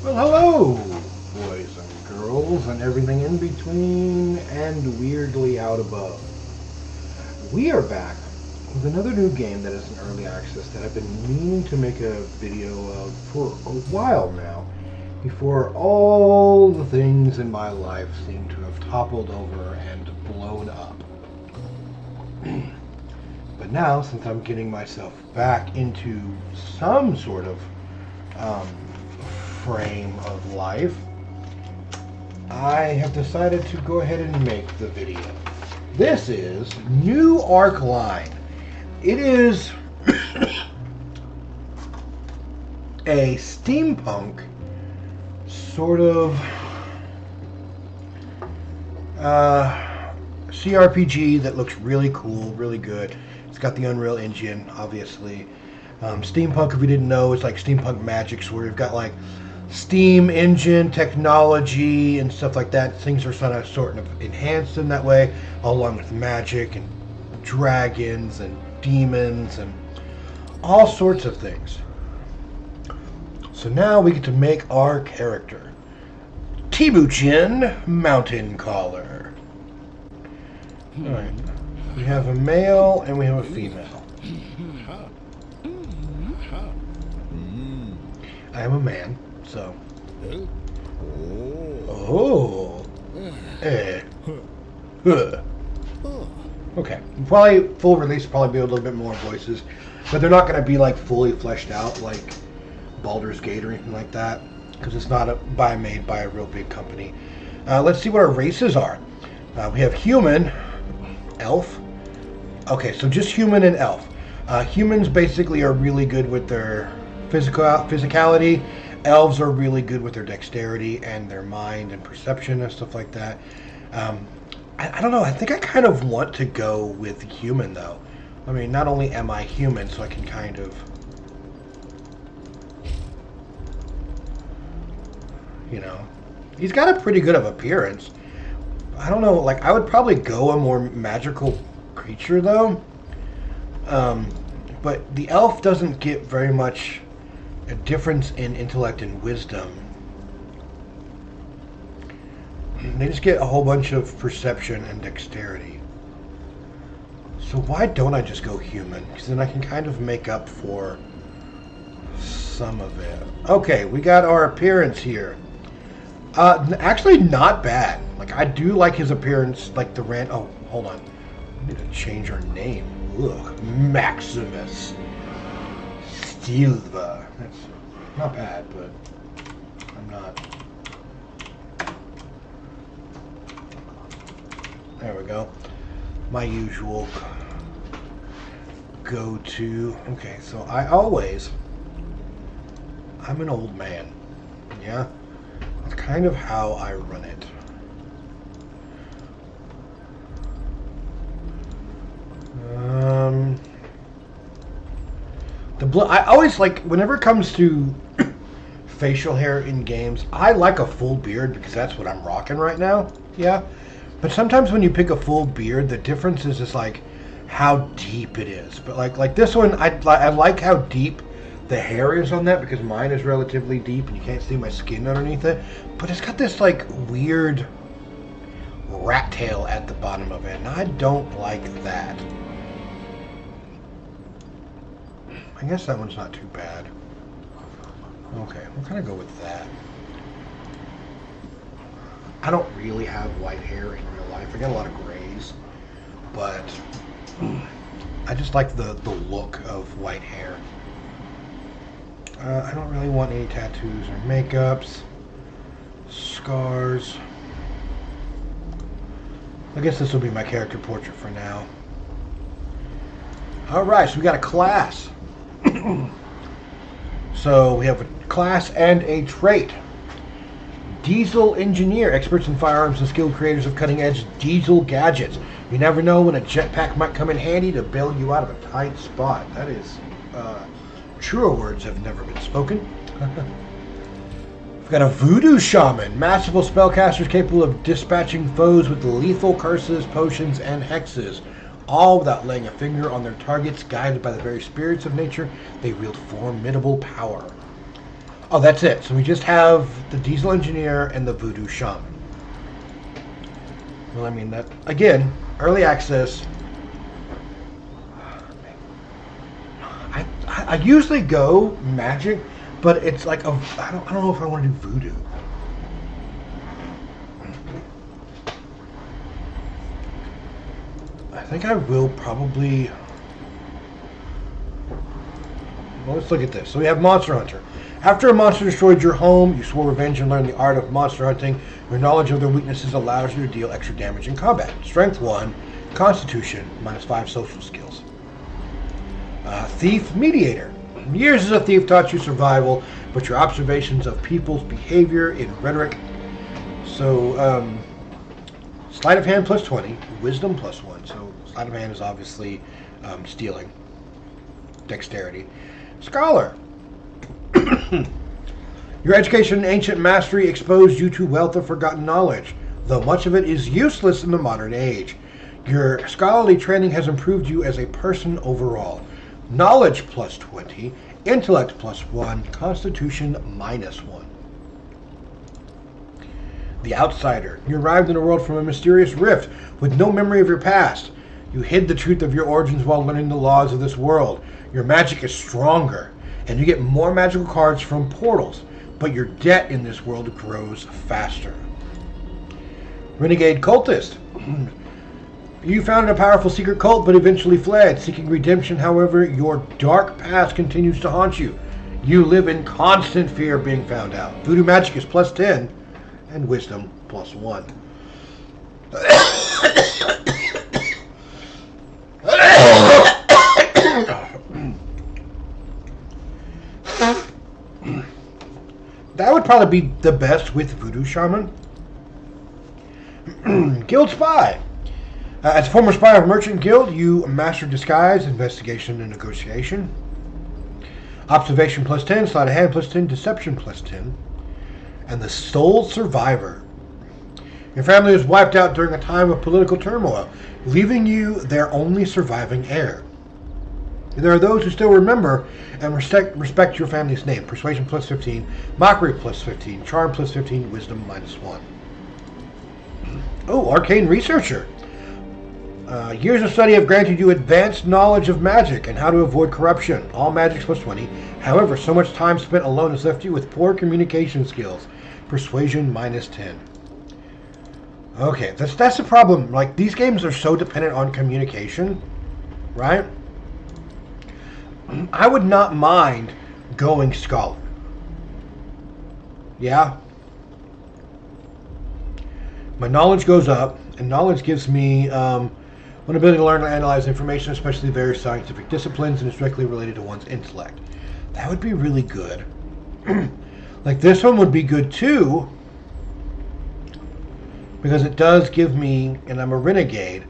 Well, hello, boys and girls, and everything in between, and weirdly out above. We are back with another new game that is in early access that I've been meaning to make a video of for a while now, before all the things in my life seem to have toppled over and blown up. But now, since I'm getting myself back into some sort of um, frame of life, I have decided to go ahead and make the video. This is New Arc Line. It is a steampunk sort of CRPG that looks really cool, really good. It's got the Unreal Engine, obviously. Steampunk, if you didn't know, is like steampunk magics, where you've got like steam engine technology and stuff like that. Things are sort of enhanced in that way, along with magic and dragons and demons and all sorts of things. So now we get to make our character, Timuchin Mountain Caller. Alright, we have a male and we have a female. I am a man, so. Oh. Huh. Okay. Probably full release, probably be a little bit more voices, but they're not going to be like fully fleshed out like Baldur's Gate or anything like that, because it's not made by a real big company. Let's see what our races are. We have human, elf. Okay, so just human and elf. Humans basically are really good with their physicality. Elves are really good with their dexterity and their mind and perception and stuff like that. I don't know. I think I kind of want to go with human, though. I mean, not only am I human, so I can kind of, you know, he's got a pretty good of appearance. I don't know. Like, I would probably go a more magical creature, though. But the elf doesn't get very much a difference in intellect and wisdom. They just get a whole bunch of perception and dexterity. So why don't I just go human? Because then I can kind of make up for some of it. Okay, we got our appearance here. Actually not bad. Like, I do like his appearance, like the oh, hold on. I need to change her name. Ugh, Maximus Silva. That's not bad, but I'm not. There we go. My usual go-to. Okay, so I'm an old man. Yeah? That's kind of how I run it. I always like, whenever it comes to facial hair in games, I like a full beard because that's what I'm rocking right now. Yeah. But sometimes when you pick a full beard, the difference is just like how deep it is. But like this one, I like how deep the hair is on that, because mine is relatively deep and you can't see my skin underneath it. But it's got this like weird rat tail at the bottom of it, and I don't like that. I guess that one's not too bad. Okay, we'll kind of go with that. I don't really have white hair in real life. I got a lot of grays, but I just like the look of white hair. I don't really want any tattoos or makeups, scars. I guess this will be my character portrait for now. Alright, so we got a class. So we have a class and a trait. Diesel engineer, experts in firearms and skilled creators of cutting-edge diesel gadgets. You never know when a jetpack might come in handy to bail you out of a tight spot. That is, truer words have never been spoken. We've got a voodoo shaman, masterful spellcasters capable of dispatching foes with lethal curses, potions, and hexes. all without laying a finger on their targets. Guided by the very spirits of nature, they wield formidable power. Oh, that's it. So we just have the Diesel Engineer and the Voodoo Shaman. Well, I mean, that, again, early access. I usually go magic, but it's like I don't know if I want to do voodoo. I think I will probably. Well, let's look at this. So we have Monster Hunter. After a monster destroyed your home, you swore revenge and learned the art of monster hunting. Your knowledge of their weaknesses allows you to deal extra damage in combat. Strength 1, Constitution, -5 social skills. Thief Mediator. Years as a thief taught you survival, but your observations of people's behavior in rhetoric. So, sleight of hand +20, wisdom +1. So, sleight of hand is obviously stealing. Dexterity. Scholar. Your education in ancient mastery exposed you to wealth of forgotten knowledge, though much of it is useless in the modern age. Your scholarly training has improved you as a person overall. Knowledge +20, intellect +1, constitution -1. The Outsider. You arrived in a world from a mysterious rift with no memory of your past. You hid the truth of your origins while learning the laws of this world. Your magic is stronger, and you get more magical cards from portals, but your debt in this world grows faster. Renegade Cultist. You founded a powerful secret cult, but eventually fled. Seeking redemption, however, your dark past continues to haunt you. You live in constant fear of being found out. Voodoo magic is +10, and wisdom +1. That would probably be the best with Voodoo Shaman. Guild Spy. As a former spy of a merchant guild, you master disguise, investigation, and negotiation. Observation +10, sleight of hand +10, deception +10. And the Sole Survivor. Your family was wiped out during a time of political turmoil, leaving you their only surviving heir. There are those who still remember and respect your family's name. Persuasion +15, mockery +15, charm +15, wisdom -1. Oh, Arcane Researcher. Years of study have granted you advanced knowledge of magic and how to avoid corruption. All magic's +20. However, so much time spent alone has left you with poor communication skills. Persuasion -10. Okay, that's the problem. Like, these games are so dependent on communication, right? I would not mind going Scholar. Yeah. My knowledge goes up, and knowledge gives me one ability to learn and analyze information, especially various scientific disciplines, and is directly related to one's intellect. That would be really good. Like, this one would be good too, because it does give me, and I'm a renegade,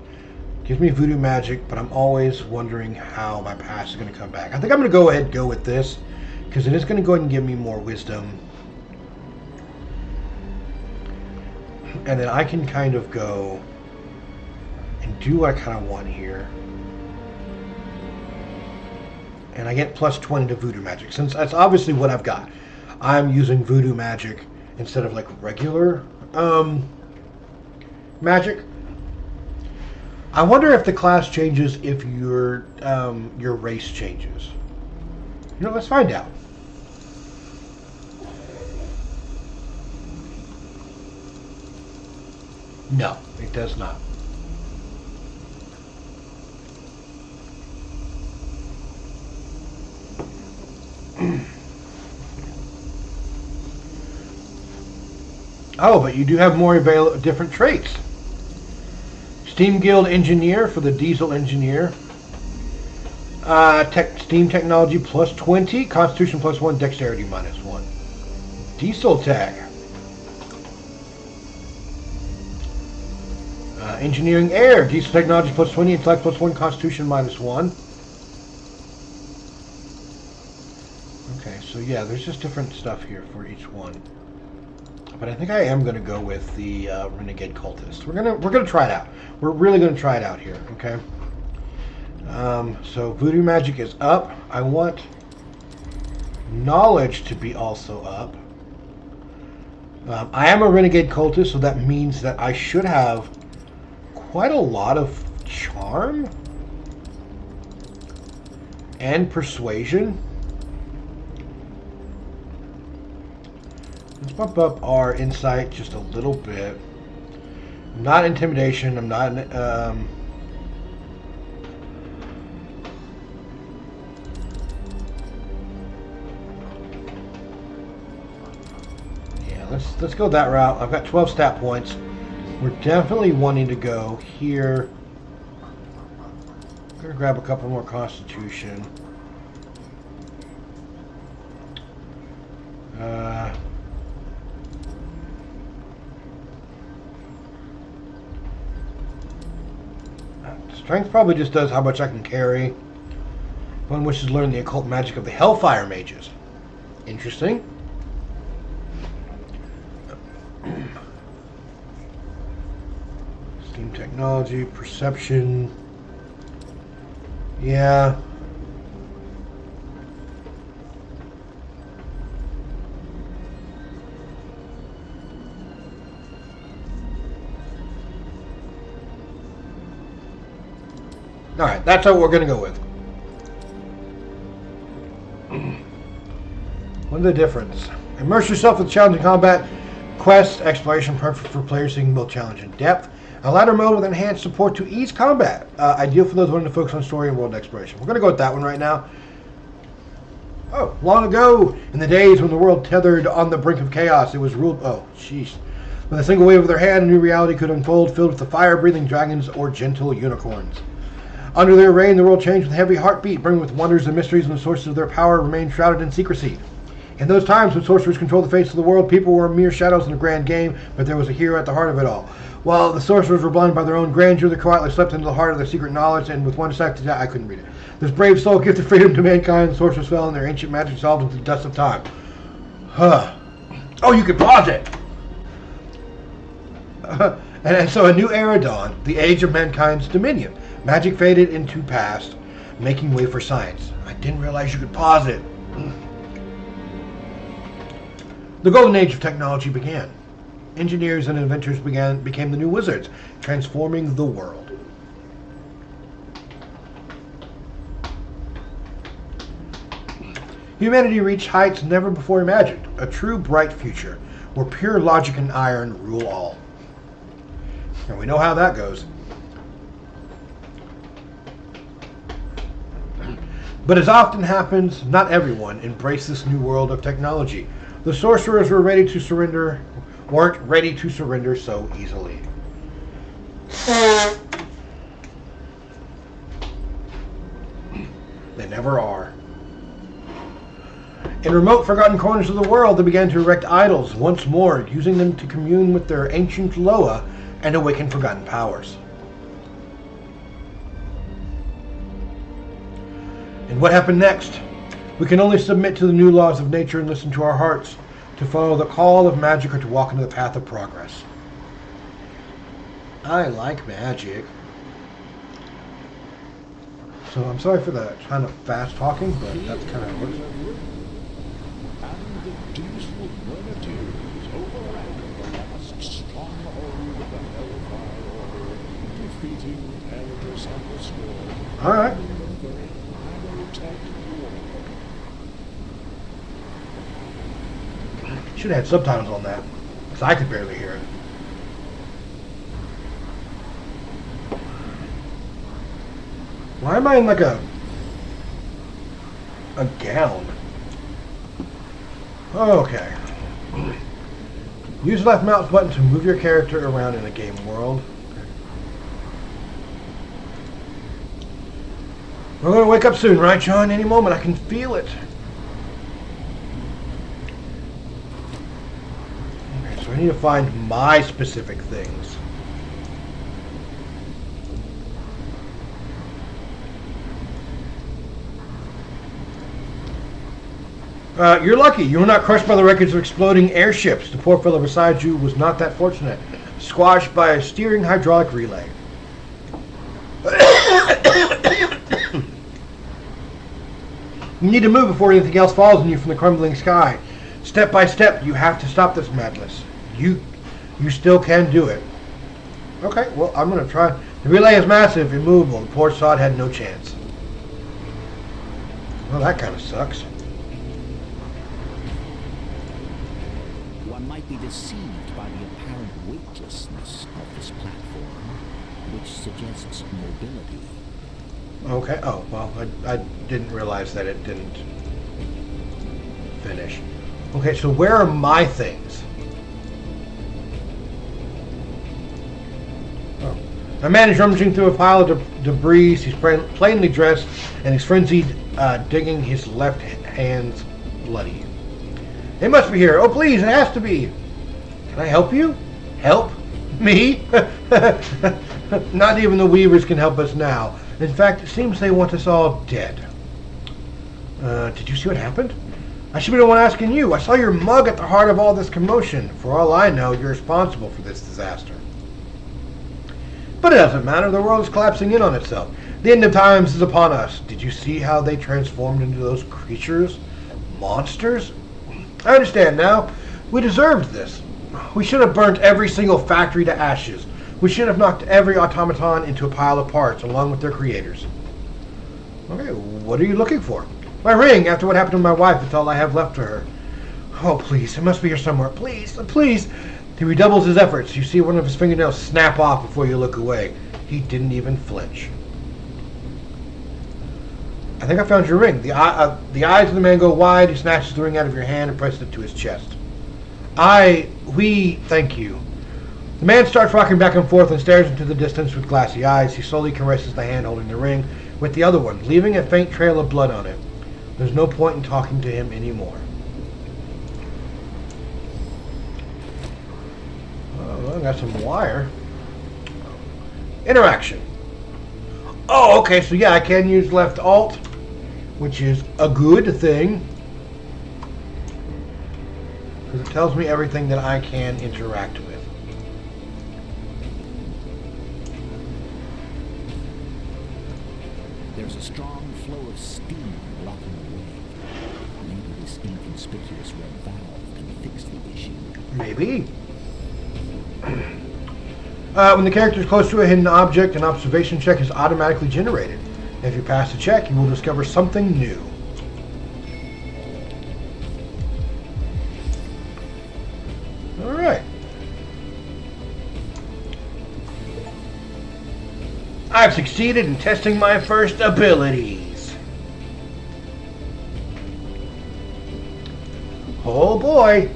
gives me voodoo magic, but I'm always wondering how my past is going to come back. I think I'm going to go ahead and go with this, because it is going to go ahead and give me more wisdom. And then I can kind of go and do what I kind of want here. And I get +20 to voodoo magic, since that's obviously what I've got. I'm using voodoo magic instead of like regular magic. I wonder if the class changes if your race changes. You know, let's find out. No, it does not. Oh, but you do have more different traits. Steam Guild Engineer for the Diesel Engineer. Steam Technology +20. Constitution +1. Dexterity -1. Diesel Tech. Engineering Air. Diesel Technology +20. Intellect +1. Constitution -1. Okay, so yeah, there's just different stuff here for each one. But I think I am going to go with the Renegade Cultist. We're gonna try it out. We're really going to try it out here, okay? So Voodoo Magic is up. I want knowledge to be also up. I am a renegade cultist, so that means that I should have quite a lot of charm and persuasion. Let's bump up our insight just a little bit. Not intimidation. I'm not. Yeah, let's go that route. I've got 12 stat points. We're definitely wanting to go here. I'm gonna grab a couple more Constitution. Strength probably just does how much I can carry. One wishes to learn the occult magic of the Hellfire Mages. Interesting. Steam technology, perception. Yeah. Alright, that's what we're going to go with. What's the difference? Immerse yourself with challenging combat, quest, exploration, perfect for players seeking both challenge and depth. A ladder mode with enhanced support to ease combat. Ideal for those wanting to focus on story and world exploration. We're going to go with that one right now. Oh, long ago, in the days when the world tethered on the brink of chaos, it was ruled... Oh, jeez. With a single wave of their hand, a new reality could unfold, filled with the fire-breathing dragons or gentle unicorns. Under their reign, the world changed with a heavy heartbeat, brimming with wonders and mysteries, and the sources of their power remained shrouded in secrecy. In those times when sorcerers controlled the face of the world, people were mere shadows in a grand game, but there was a hero at the heart of it all. While the sorcerers were blinded by their own grandeur, they quietly slept into the heart of their secret knowledge, and with one second, I couldn't read it. This brave soul gifted freedom to mankind, the sorcerers fell, and their ancient magic dissolved into the dust of time. Huh. Oh, you can pause it! And so a new era dawned, the age of mankind's dominion. Magic faded into past, making way for science. I didn't realize you could pause it. The golden age of technology began. Engineers and inventors became the new wizards, transforming the world. Humanity reached heights never before imagined, a true bright future, where pure logic and iron rule all. And we know how that goes. But as often happens, not everyone embraced this new world of technology. The sorcerers weren't ready to surrender so easily. They never are. In remote, forgotten corners of the world, they began to erect idols once more, using them to commune with their ancient Loa and awaken forgotten powers. And what happened next? We can only submit to the new laws of nature and listen to our hearts, to follow the call of magic or to walk into the path of progress. I like magic. So I'm sorry for the kind of fast talking, but that's kind of how it works. And the diesel grenadiers overran the last stronghold of the Hellfire Order, defeating Elders and the Storm. Alright. Should have had subtitles on that, because I could barely hear it. Why am I in like a gown? Okay. Use the left mouse button to move your character around in a game world. We're going to wake up soon, right, John? Any moment. I can feel it. Okay, so I need to find my specific things. You're lucky. You were not crushed by the wreckage of exploding airships. The poor fellow beside you was not that fortunate. Squashed by a steering hydraulic relay. You need to move before anything else falls on you from the crumbling sky. Step by step, you have to stop this madness. You still can do it. Okay, well, I'm going to try. The relay is massive, immovable. The poor sod had no chance. Well, that kind of sucks. One might be deceived by the apparent weightlessness of this platform, which suggests mobility. Okay, oh, well, I didn't realize that it didn't finish. Okay, so where are my things? Oh. A man is rummaging through a pile of debris. He's plainly dressed, and he's frenzied, digging his left hand's bloody. It must be here. Oh, please, it has to be. Can I help you? Help? Me? Not even the Weavers can help us now. In fact, it seems they want us all dead. Did you see what happened? I should be the one asking you. I saw your mug at the heart of all this commotion. For all I know, you're responsible for this disaster. But it doesn't matter. The world is collapsing in on itself. The end of times is upon us. Did you see how they transformed into those creatures? Monsters? I understand now. We deserved this. We should have burnt every single factory to ashes. We should have knocked every automaton into a pile of parts along with their creators. Okay, what are you looking for? My ring. After what happened to my wife, it's all I have left to her. Oh, please. It must be here somewhere. Please, please. He redoubles his efforts. You see one of his fingernails snap off before you look away. He didn't even flinch. I think I found your ring. The eyes of the man go wide. He snatches the ring out of your hand and presses it to his chest. We thank you. The man starts rocking back and forth and stares into the distance with glassy eyes. He slowly caresses the hand holding the ring with the other one, leaving a faint trail of blood on it. There's no point in talking to him anymore. Oh, I got some wire. Interaction. Oh, okay, so yeah, I can use left alt, which is a good thing. Because it tells me everything that I can interact with. There's a strong flow of steam blocking the way. Maybe this inconspicuous red valve can fix the issue. Maybe. When the character is close to a hidden object, an observation check is automatically generated. If you pass the check, you will discover something new. Alright. I've succeeded in testing my first abilities. Oh boy.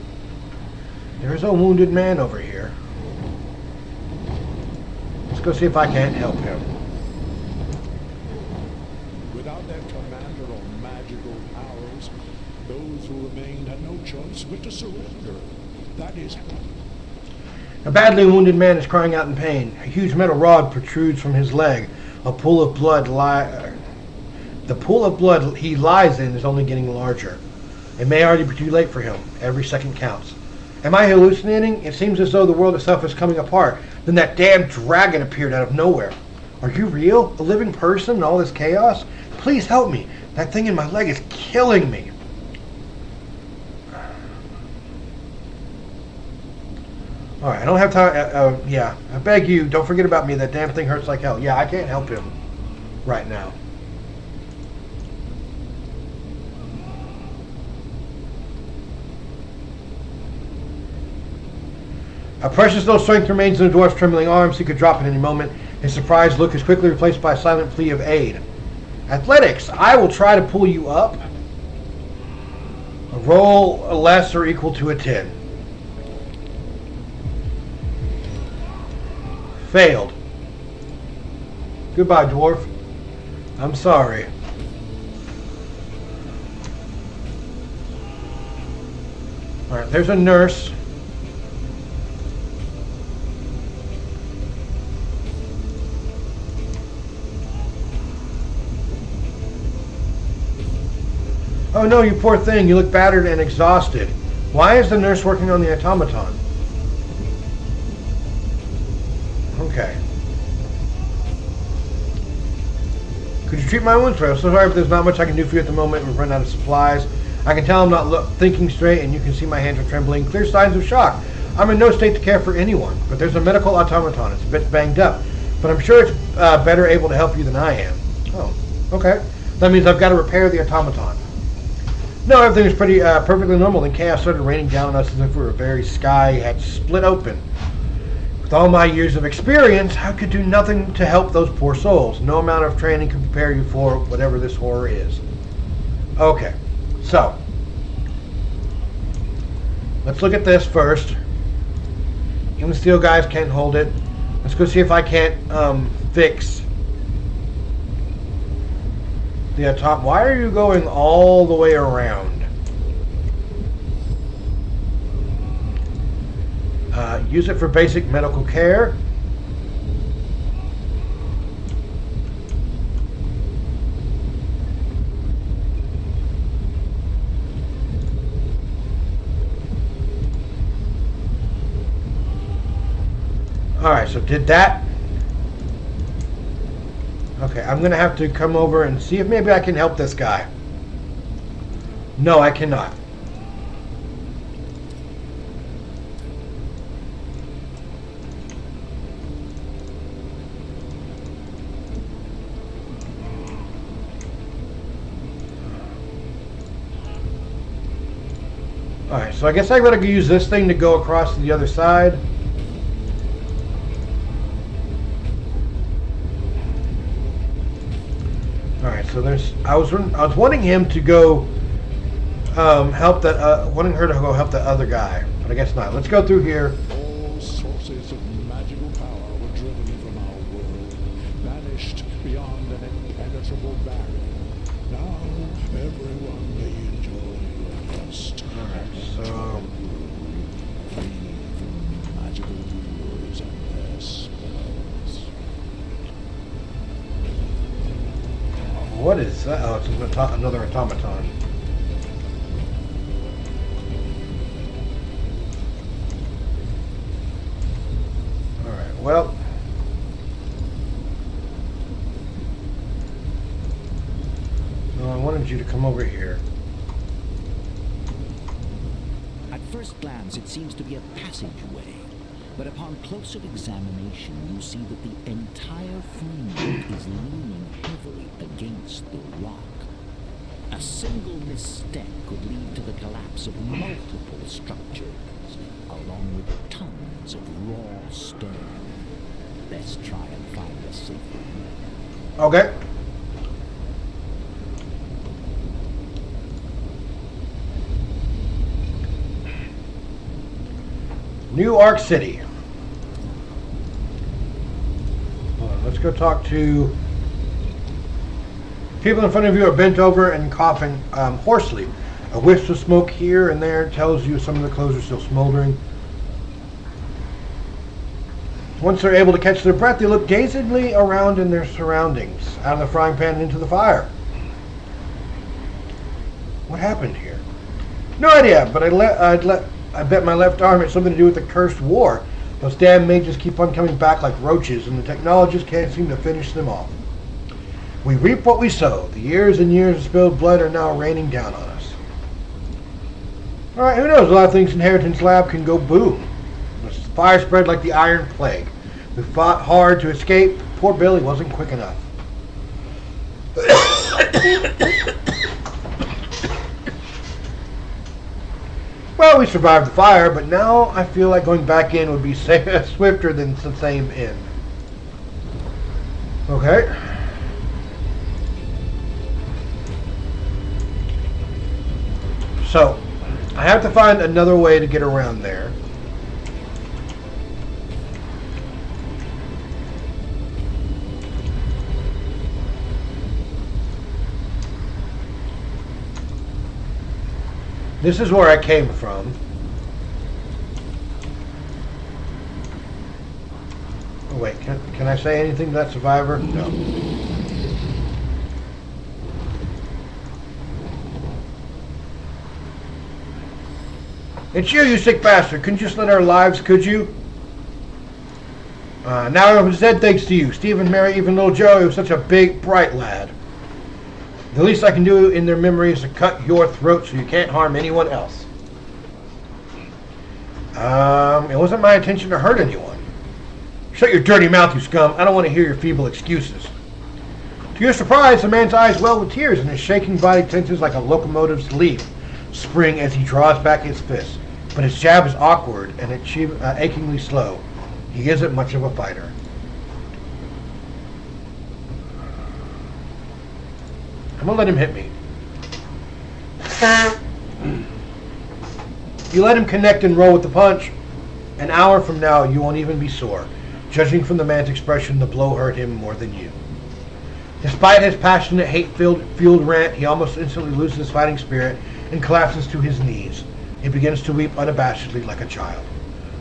There's a wounded man over here. Let's go see if I can't help him. Without their commander or magical powers, those who remained had no choice but to surrender. That is... A badly wounded man is crying out in pain. A huge metal rod protrudes from his leg. A pool of blood The pool of blood he lies in is only getting larger. It may already be too late for him. Every second counts. Am I hallucinating? It seems as though the world itself is coming apart. Then that damn dragon appeared out of nowhere. Are you real? A living person in all this chaos? Please help me. That thing in my leg is killing me. Alright, I don't have time. Yeah, I beg you, don't forget about me. That damn thing hurts like hell. Yeah, I can't help him right now. A precious little strength remains in the dwarf's trembling arms. He could drop at any moment. His surprised look is quickly replaced by a silent plea of aid. Athletics. I will try to pull you up. A roll less or equal to a 10. Failed. Goodbye, dwarf. I'm sorry. Alright, there's a nurse. Oh no, you poor thing. You look battered and exhausted. Why is the nurse working on the automaton? Okay. Could you treat my wounds for us? So sorry if there's not much I can do for you at the moment. We've run out of supplies. I can tell I'm not thinking straight, and you can see my hands are trembling. Clear signs of shock. I'm in no state to care for anyone, but there's a medical automaton. It's a bit banged up, but I'm sure it's better able to help you than I am. Oh, okay. That means I've got to repair the automaton. No, everything was pretty perfectly normal. Then chaos started raining down on us as if the very sky had split open. With all my years of experience, I could do nothing to help those poor souls. No amount of training can prepare you for whatever this horror is. Okay, so let's look at this first. Even steel guys can't hold it. Let's go see if I can't fix the top. Why are you going all the way around? Use it for basic medical care. Alright, so did that. Okay, I'm going to have to come over and see if maybe I can help this guy. No, I cannot. Alright, so I guess I gotta use this thing to go across to the other side. Alright, so there's I was wanting him to go help that wanting her to go help that other guy, but I guess not. Let's go through here. All sources of magical power were driven from our world, banished beyond an impenetrable barrier. Now everyone may enjoy rest. Alright, so Free from magical rulers and their spells. what is that? Oh, it's another automaton. Alright, well. No, I wanted you to come over here. At first glance, it seems to be a passageway, but upon closer examination, you see that the entire framework is leaning heavily against the rock. A single misstep could lead to the collapse of multiple structures, along with tons of raw stone. Let's try and find a safe room. Okay. New Ark City. Hold on, let's go talk to people in front of you are bent over and coughing hoarsely. A wisp of smoke here and there tells you some of the clothes are still smoldering. Once they're able to catch their breath, they look dazedly around in their surroundings, out of the frying pan and into the fire. What happened here? No idea, but I bet my left arm had something to do with the cursed war. Those damn mages keep on coming back like roaches, and the technologists can't seem to finish them off. We reap what we sow. The years and years of spilled blood are now raining down on us. Alright, who knows? A lot of things Inheritance Lab can go boom. The fire spread like the Iron Plague. We fought hard to escape. Poor Billy wasn't quick enough. Well, we survived the fire, but now I feel like going back in would be swifter than the same end. Okay. So, I have to find another way to get around there. This is where I came from. Oh wait, can I say anything to that survivor? No. It's you sick bastard. Couldn't you just let our lives, could you? Now I was dead thanks to you. Stephen, Mary, even little Joe, he was such a big, bright lad. The least I can do in their memory is to cut your throat so you can't harm anyone else. It wasn't my intention to hurt anyone. Shut your dirty mouth, you scum. I don't want to hear your feeble excuses. To your surprise, the man's eyes well with tears and his shaking body tenses like a locomotive's leaf spring as he draws back his fist. But his jab is awkward and achingly slow. He isn't much of a fighter. I'm gonna let him hit me. You let him connect and roll with the punch. An hour from now, you won't even be sore. Judging from the man's expression, the blow hurt him more than you. Despite his passionate, hate-fueled rant, he almost instantly loses his fighting spirit and collapses to his knees. He begins to weep unabashedly like a child.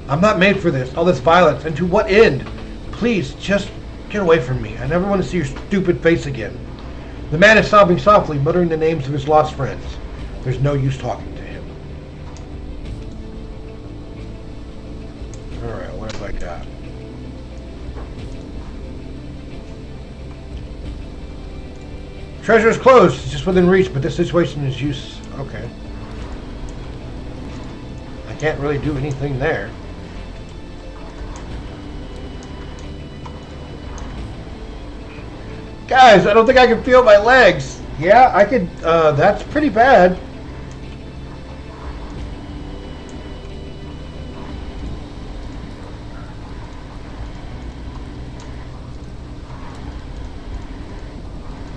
I'm not made for this, all this violence, and to what end? Please, just get away from me. I never want to see your stupid face again. The man is sobbing softly, muttering the names of his lost friends. There's no use talking to him. Alright, what have I got? Treasure is closed. It's just within reach, but this situation is useless. Okay. I can't really do anything there. Guys, I don't think I can feel my legs. Yeah, I could. That's pretty bad.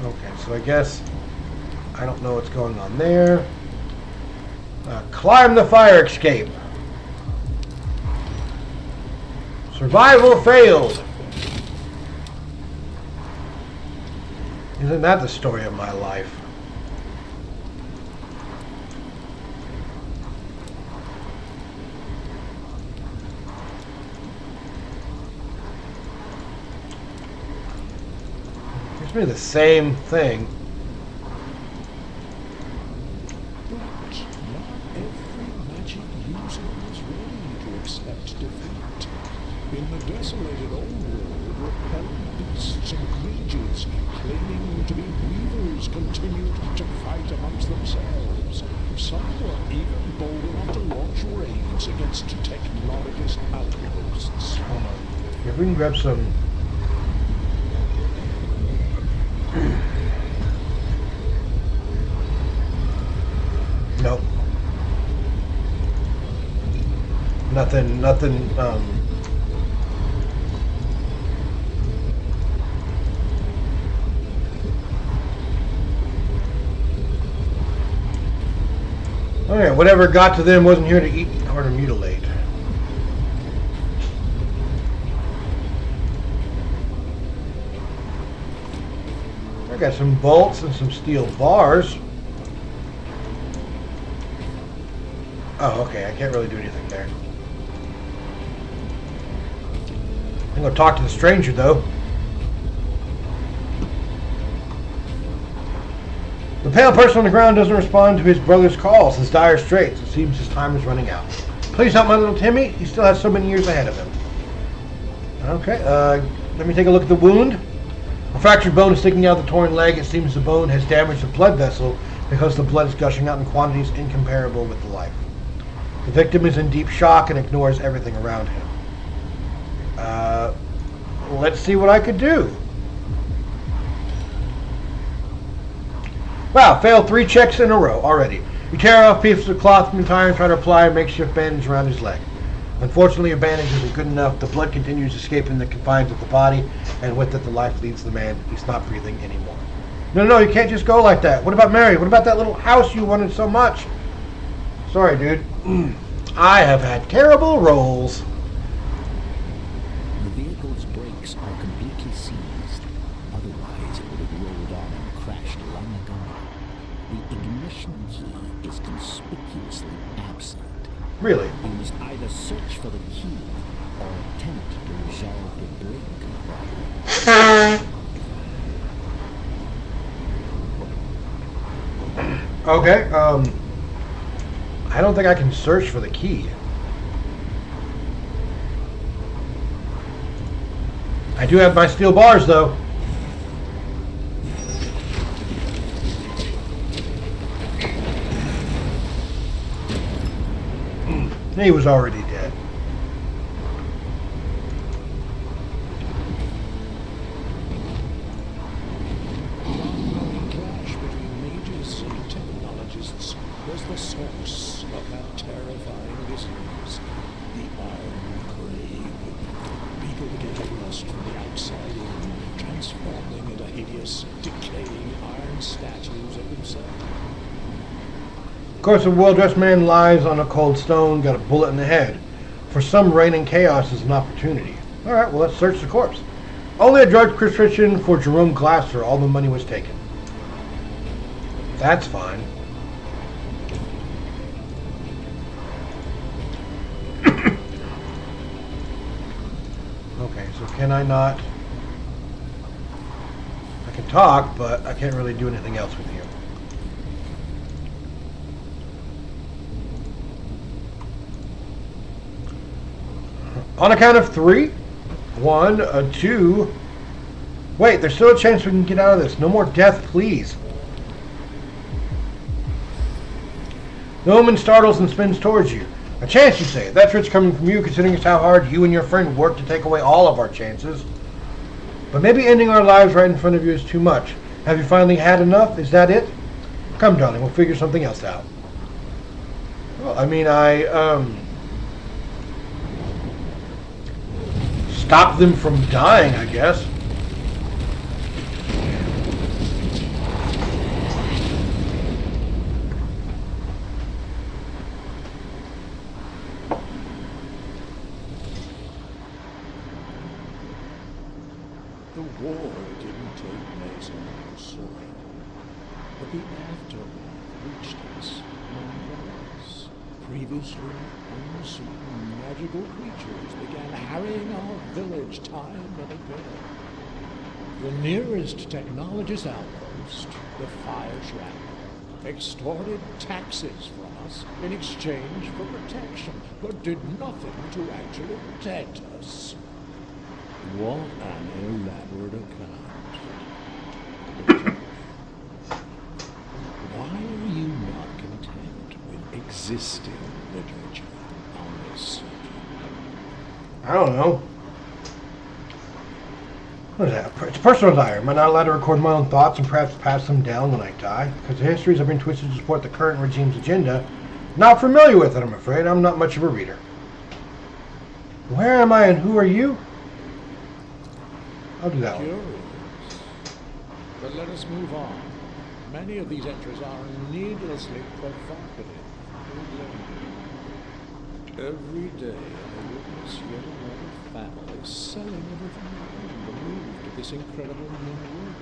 Okay, so I guess I don't know what's going on there. Climb the fire escape. Survival failed. Isn't that the story of my life? Gives me the same thing. But not every magic user is ready to accept defeat. In the desolated old world, repellent beasts and creatures claiming to be weavers continued to fight amongst themselves. Some were even bold enough to launch raids against technologist outposts. Hold on. If we can grab some. Nope. Nothing, Okay, whatever got to them wasn't here to eat or to mutilate. I got some bolts and some steel bars. Oh, okay, I can't really do anything there. I'm gonna talk to the stranger, though. The pale person on the ground doesn't respond to his brother's calls. His dire straits. It seems his time is running out. Please help my little Timmy. He still has so many years ahead of him. Okay, let me take a look at the wound. A fractured bone is sticking out of the torn leg. It seems the bone has damaged the blood vessel because the blood is gushing out in quantities incomparable with the life. The victim is in deep shock and ignores everything around him. Let's see what I could do. Wow, failed 3 checks in a row already. You tear off pieces of cloth from the tire and try to apply a makeshift bandage around his leg. Unfortunately, a bandage isn't good enough. The blood continues escaping the confines of the body, and with it, the life leaves the man. He's not breathing anymore. No, you can't just go like that. What about Mary? What about that little house you wanted so much? Sorry, dude. I have had terrible rolls. The vehicle's brakes are completely seized. Otherwise, it would have rolled on and crashed long ago. The ignition key is conspicuously absent. Really? You must either search for the key or attempt to resolve the brake problem. Okay, I don't think I can search for the key. I do have my steel bars, though. He was already dead. Clash between mages and technologists was the source of that terrifying disease, the Iron Grave. People began to rust from the outside in, transforming into hideous, decaying iron statues of themselves. Of course, a well-dressed man lies on a cold stone, got a bullet in the head. For some, reigning chaos is an opportunity. All right, well, let's search the corpse. Only a drug prescription for Jerome Glasser. All the money was taken. That's fine. Okay, so can I not... I can talk, but I can't really do anything else with you. On a count of 3. 1, 2. Wait, there's still a chance we can get out of this. No more death, please. The woman startles and spins towards you. A chance, you say. That's rich coming from you, considering just how hard you and your friend worked to take away all of our chances. But maybe ending our lives right in front of you is too much. Have you finally had enough? Is that it? Come, darling, we'll figure something else out. Well, I mean, stop them from dying, I guess. The war didn't take place on our soil, but the aftermath reached us nonetheless. Previously unseen magical creatures began harrying our village time and again. The nearest technologist outpost, the Fire Shrapnel, extorted taxes from us in exchange for protection, but did nothing to actually protect us. What an elaborate account. Why are you not content with existing literature on this subject? I don't know. What is that? It's a personal diary. Am I not allowed to record my own thoughts and perhaps pass them down when I die? Because the histories have been twisted to support the current regime's agenda. Not familiar with it, I'm afraid. I'm not much of a reader. Where am I and who are you? I'll do that one. Curious. But let us move on. Many of these entries are needlessly provocative. Every day I witness yet another family selling everything they own to move to this incredible new world.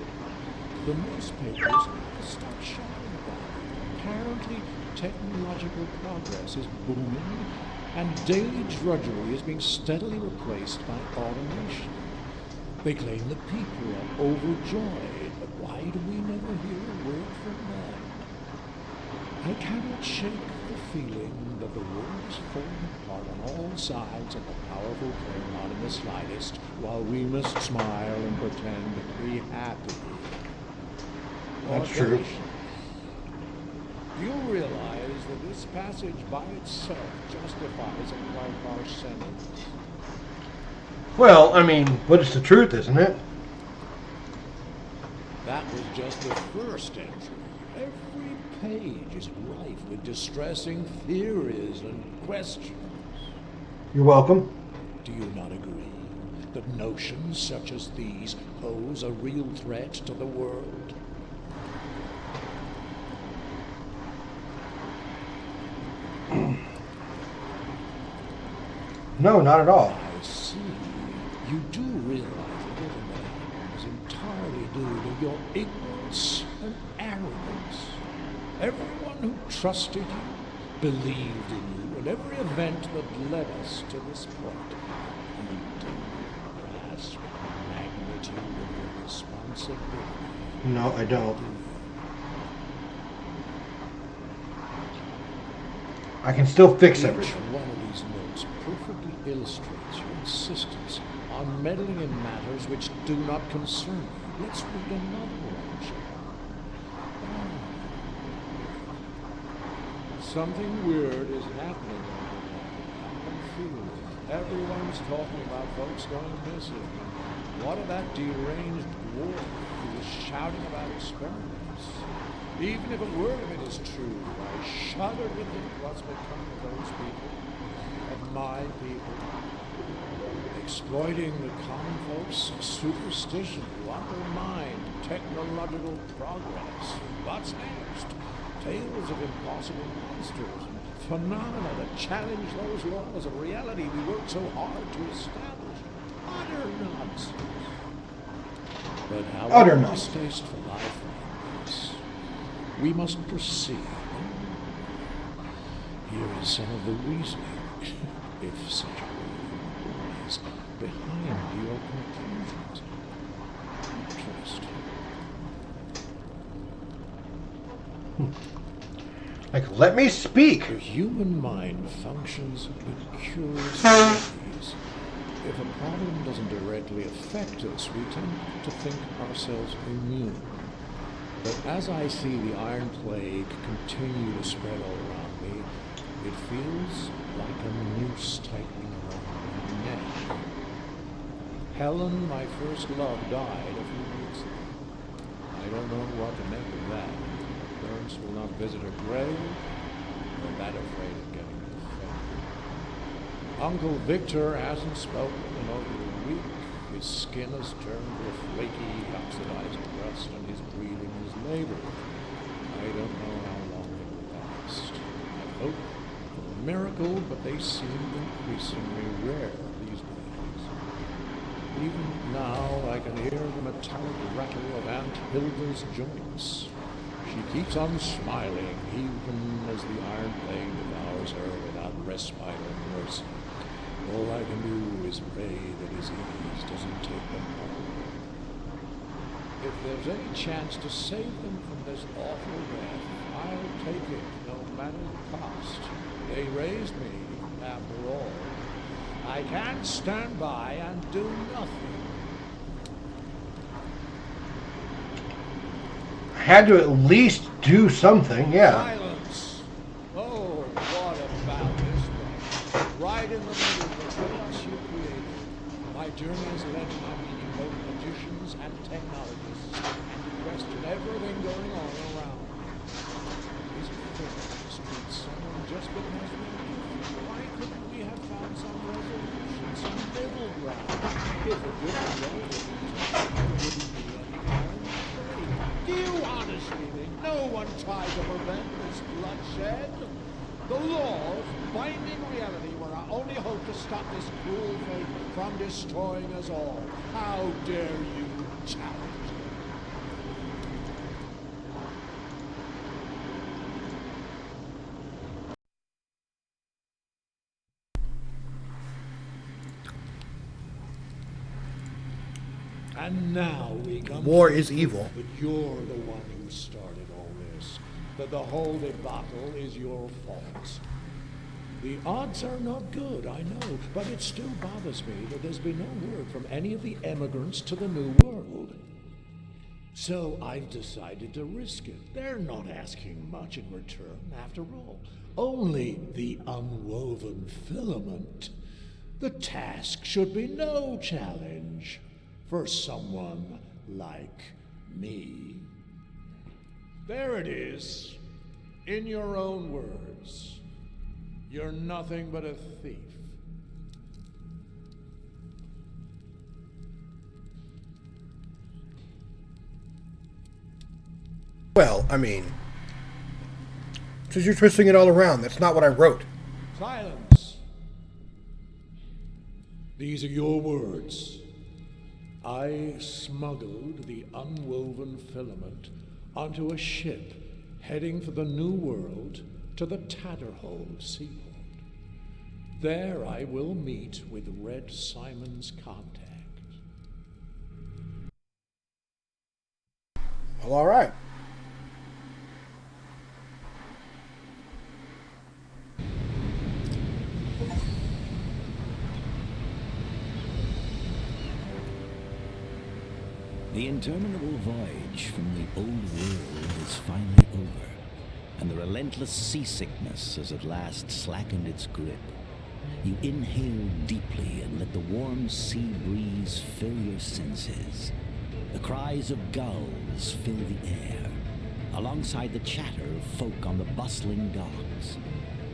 The newspapers stop shouting about it. Apparently, technological progress is booming, and daily drudgery is being steadily replaced by automation. They claim the people are overjoyed, but why do we never hear a word from them? I cannot shake the feeling that the world is falling apart on all sides and the powerful claim not in the slightest, while we must smile and pretend to be happy. That's true. Do you realize that this passage by itself justifies a quite harsh sentence? Well, I mean, but it's the truth, isn't it? That was just the first entry. Every page is rife with distressing theories and questions. You're welcome. Do you not agree that notions such as these pose a real threat to the world? No, not at all. I see. You do realize that everything that happened is entirely due to your ignorance and arrogance. Everyone who trusted you, believed in you, and every event that led us to this point, you don't grasp the magnitude of your responsibility. No, I don't. I can still fix Each everything. one of these notes perfectly illustrates your insistence on meddling in matters which do not concern you. Let's read another one, shall we? Something weird is happening over there. Everyone's talking about folks going missing. And what of that deranged dwarf who was shouting about experiments? Even if a word of it is true, I shudder to think what's become of those people, of my people, exploiting the common folks' superstition to undermine technological progress. What's next? Tales of impossible monsters and phenomena that challenge those laws of reality we work so hard to establish. Utter nonsense. But however distasteful I find this, we must proceed. Here is some of the reasoning, if such a word is, behind your conclusions. Interesting. Like, let me speak. The human mind functions in curious ways. If a problem doesn't directly affect us, we tend to think ourselves immune. But as I see the Iron Plague continue to spread all around me, it feels like a noose tightening around my neck. Helen, my first love, died a few weeks ago. I don't know what to make of that. Parents will not visit her grave. They're that afraid of getting infected. Uncle Victor hasn't spoken in over a week. His skin has turned to a flaky, oxidized crust, and his breathing is labored. I don't know how long it will last. I hope for a miracle, but they seem increasingly rare these days. Even now, I can hear the metallic rattle of Aunt Hilda's joints. She keeps on smiling, even as the Iron Plague devours her without respite or mercy. All I can do is pray that his ease doesn't take them home. If there's any chance to save them from this awful death, I'll take it, no matter the cost. They raised me, after all. I can't stand by and do nothing. Had to at least do something, yeah. Silence! Oh, what about this one? Right in the middle of the chaos you created. My journey has led to my meeting both magicians and technologists, and to question everything going on around me. Is it fair to mistreat someone just because we do? Why couldn't we have found some resolution, some middle ground? If a different way was used, there wouldn't be any harm. Do you honestly think no one tried to prevent this bloodshed? The laws binding reality were our only hope to stop this cruel fate from destroying us all. How dare you challenge it? And now we come. War is evil. But you're the one who started all this. That the whole debacle is your fault. The odds are not good, I know, but it still bothers me that there's been no word from any of the emigrants to the New World. So I've decided to risk it. They're not asking much in return, after all. Only the unwoven filament. The task should be no challenge for someone like me. There it is, in your own words. You're nothing but a thief. Well, I mean, since you're twisting it all around, that's not what I wrote. Silence. These are your words. I smuggled the unwoven filament onto a ship heading for the New World to the Tatterhold seaport. There I will meet with Red Simon's contact. Well, all right. The interminable voyage from the old world is finally over, and the relentless seasickness has at last slackened its grip. You inhale deeply and let the warm sea breeze fill your senses. The cries of gulls fill the air, alongside the chatter of folk on the bustling docks.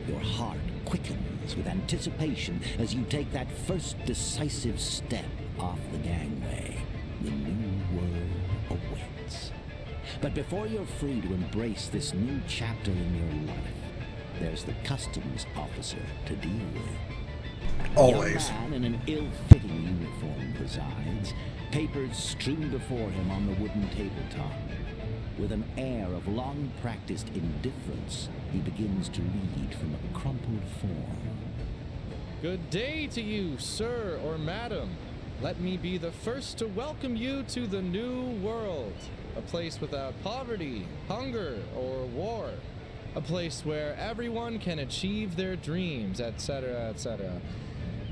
Your heart quickens with anticipation as you take that first decisive step off the gangway. The new world awaits. But before you're free to embrace this new chapter in your life, there's the customs officer to deal with. Always. A young man in an ill-fitting uniform presides, papers strewn before him on the wooden tabletop. With an air of long-practiced indifference, he begins to read from a crumpled form. Good day to you, sir or madam. Let me be the first to welcome you to the new world. A place without poverty, hunger, or war. A place where everyone can achieve their dreams, etc., etc.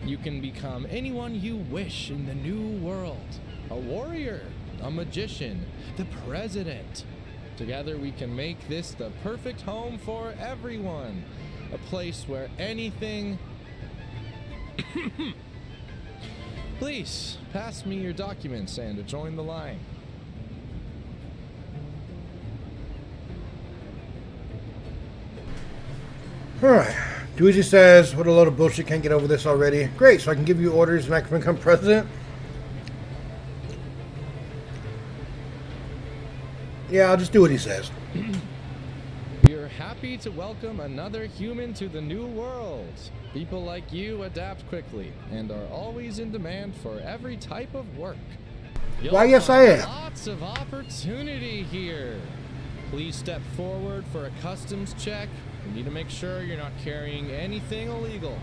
You can become anyone you wish in the new world. A warrior, a magician, the president. Together we can make this the perfect home for everyone. A place where anything... Please, pass me your documents and join the line. Alright. Dweezy says, what a load of bullshit, can't get over this already. Great, so I can give you orders and I can become president? Yeah, I'll just do what he says. We're happy to welcome another human to the new world. People like you adapt quickly and are always in demand for every type of work. Why, yes, I am. Lots of opportunity here. Please step forward for a customs check. We need to make sure you're not carrying anything illegal.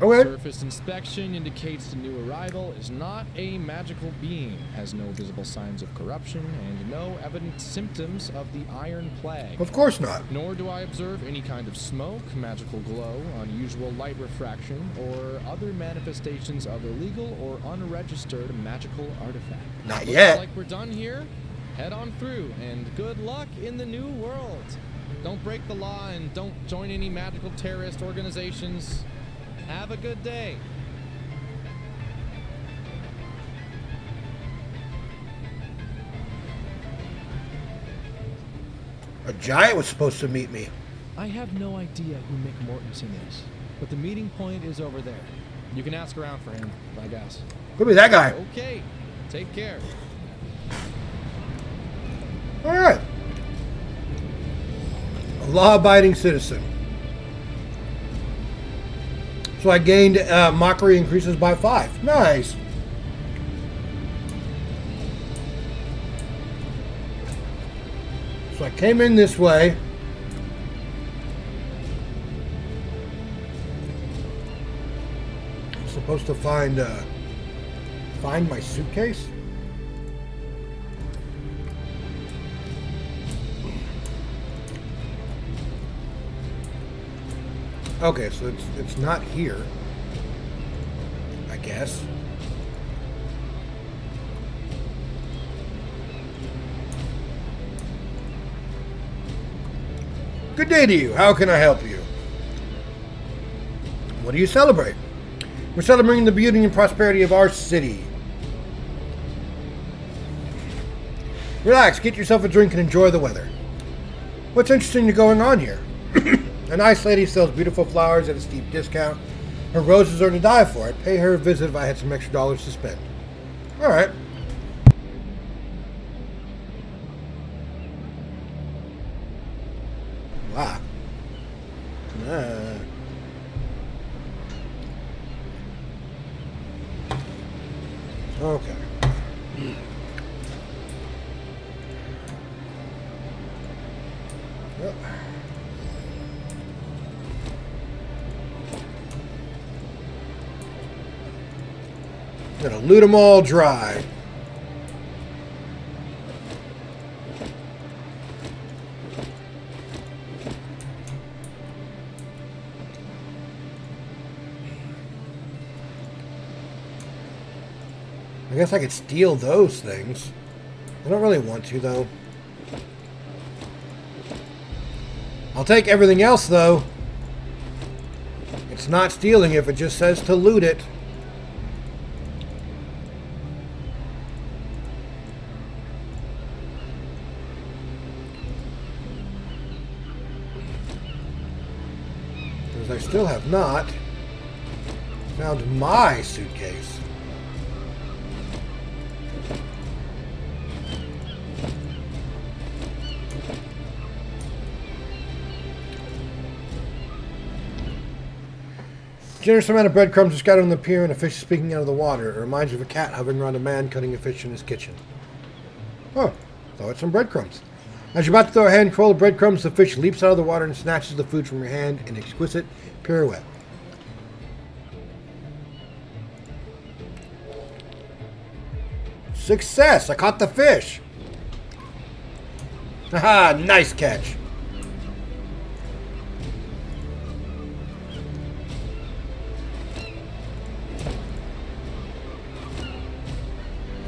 Okay. Surface inspection indicates the new arrival is not a magical being, has no visible signs of corruption, and no evident symptoms of the Iron Plague. Of course not. Nor do I observe any kind of smoke, magical glow, unusual light refraction, or other manifestations of illegal or unregistered magical artifact. Not Looks yet. like we're done here. Head on through, and good luck in the new world. Don't break the law and don't join any magical terrorist organizations. Have a good day. A giant was supposed to meet me. I have no idea who Mick Mortensen is, but the meeting point is over there. You can ask around for him, I guess. Could be that guy. Okay, take care. Alright. A law-abiding citizen. So I gained mockery increases by 5. Nice. So I came in this way. I'm supposed to find my suitcase. Okay, so it's not here, I guess. Good day to you. How can I help you? What do you celebrate? We're celebrating the beauty and prosperity of our city. Relax, get yourself a drink and enjoy the weather. What's interesting going on here? A nice lady sells beautiful flowers at a steep discount. Her roses are to die for. I'd pay her a visit if I had some extra dollars to spend. Alright. Wow. Okay. Yep. Gonna loot them all dry. I guess I could steal those things. I don't really want to, though. I'll take everything else, though. It's not stealing if it just says to loot it. Because I still have not found my suitcase. Generous amount of breadcrumbs are scattered on the pier and a fish speaking out of the water. It reminds you of a cat hovering around a man cutting a fish in his kitchen. Oh, throw it some breadcrumbs. As you're about to throw a handful of breadcrumbs, the fish leaps out of the water and snatches the food from your hand in an exquisite pirouette. Success! I caught the fish! Haha, nice catch!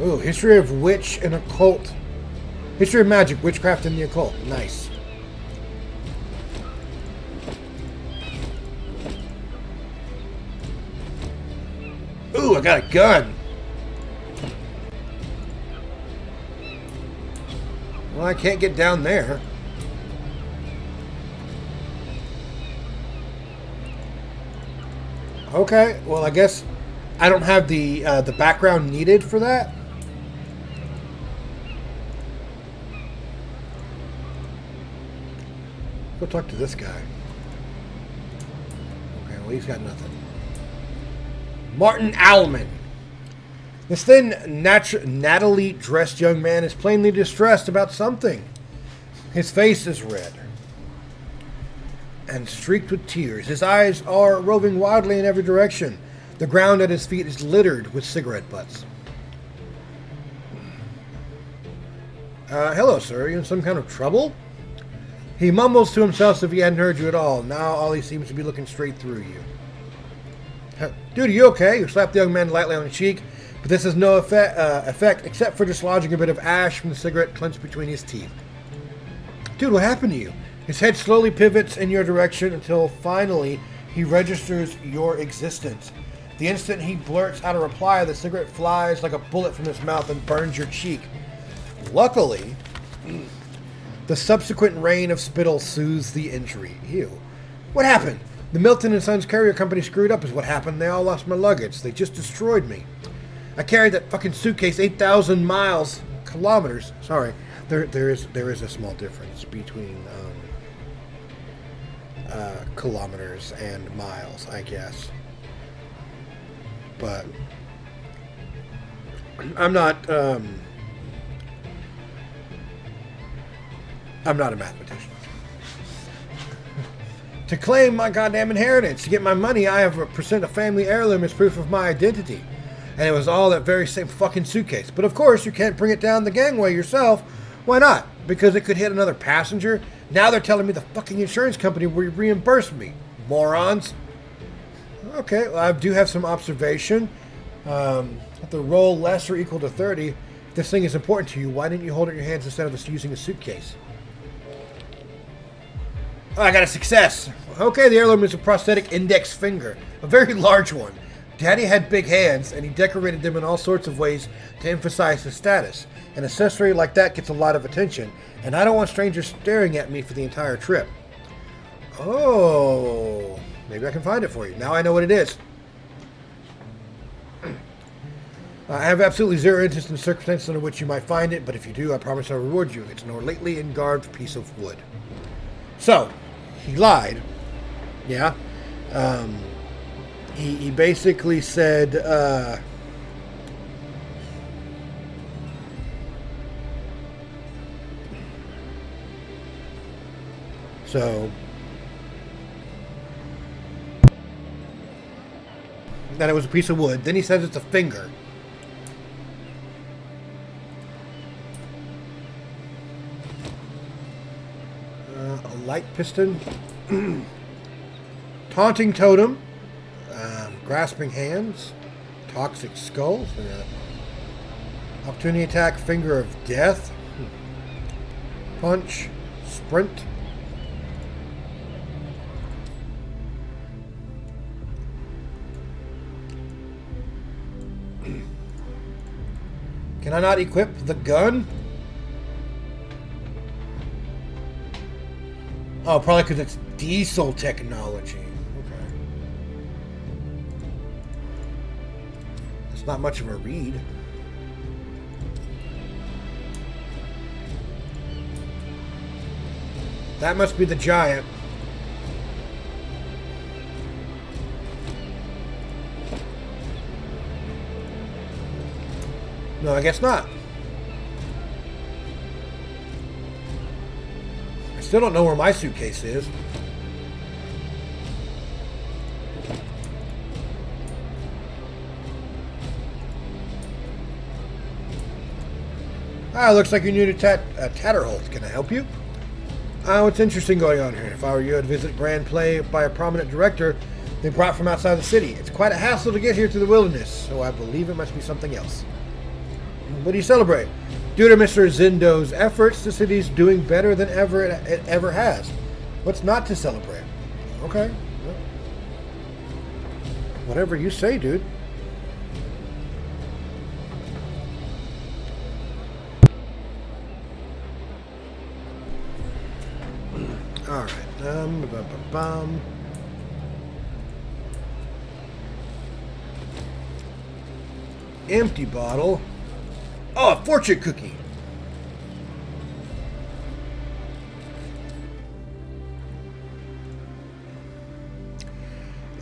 Ooh, history of witch and occult. History of magic, witchcraft, and the occult. Nice. Ooh, I got a gun. Well, I can't get down there. Okay, well, I guess I don't have the background needed for that. Go talk to this guy. Okay, well, he's got nothing. Martin Allman. This thin, nattily dressed young man is plainly distressed about something. His face is red and streaked with tears. His eyes are roving wildly in every direction. The ground at his feet is littered with cigarette butts. Hello, sir. Are you in some kind of trouble? He mumbles to himself as if he hadn't heard you at all. Now all he seems to be looking straight through you. Dude, are you okay? You slap the young man lightly on the cheek, but this has no effect except for dislodging a bit of ash from the cigarette clenched between his teeth. Dude, what happened to you? His head slowly pivots in your direction until finally he registers your existence. The instant he blurts out a reply, the cigarette flies like a bullet from his mouth and burns your cheek. Luckily, the subsequent rain of spittle soothes the injury. Ew. What happened? The Milton & Sons Carrier Company screwed up is what happened. They all lost my luggage. They just destroyed me. I carried that fucking suitcase 8,000 kilometers. Sorry. There is a small difference between kilometers and miles, I guess. But I'm not a mathematician. To claim my goddamn inheritance, to get my money, I have present a family heirloom as proof of my identity. And it was all that very same fucking suitcase. But of course, you can't bring it down the gangway yourself. Why not? Because it could hit another passenger. Now they're telling me the fucking insurance company will reimburse me. Morons. Okay, well, I do have some observation. If the roll less or equal to 30, if this thing is important to you, why didn't you hold it in your hands instead of just using a suitcase? Oh, I got a success. Okay, the heirloom is a prosthetic index finger. A very large one. Daddy had big hands, and he decorated them in all sorts of ways to emphasize his status. An accessory like that gets a lot of attention, and I don't want strangers staring at me for the entire trip. Oh, maybe I can find it for you. Now I know what it is. I have absolutely zero interest in the circumstances under which you might find it, but if you do, I promise I'll reward you. It's an ornately engraved piece of wood. So, he lied. Yeah. He basically said, so, that it was a piece of wood. Then he says it's a finger. A light piston. Taunting totem. Grasping hands. Toxic skulls. Opportunity attack. Finger of death. Punch. Sprint. Can I not equip the gun? Oh, probably because it's diesel technology. Okay. It's not much of a read. That must be the giant. No, I guess not. I still don't know where my suitcase is. Ah, looks like you're new to Tatterholt. Can I help you? What's interesting going on here? If I were you, I'd visit Grand Play by a prominent director they brought from outside the city. It's quite a hassle to get here through the wilderness, so I believe it must be something else. What do you celebrate? Due to Mr. Zindo's efforts, the city's doing better than ever it ever has. What's not to celebrate? Okay. Well, whatever you say, dude. All right. Empty bottle. Oh, a fortune cookie.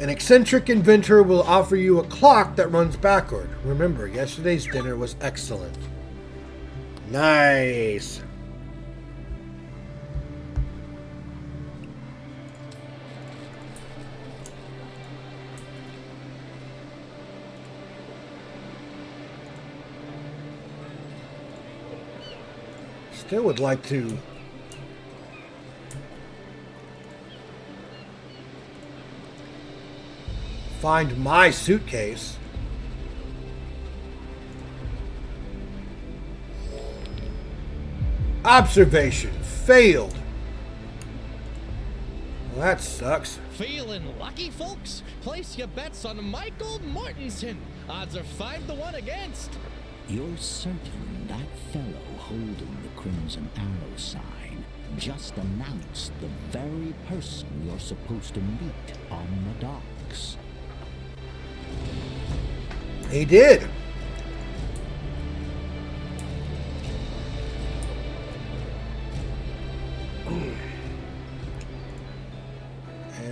An eccentric inventor will offer you a clock that runs backward. Remember, yesterday's dinner was excellent. Nice. Still would like to find my suitcase. Observation failed. Well, that sucks. Feeling lucky, folks? Place your bets on Michael Mortensen. Odds are 5-1 against. You're certain that fellow holding the Crimson Arrow sign just announced the very person you're supposed to meet on the docks? He did. And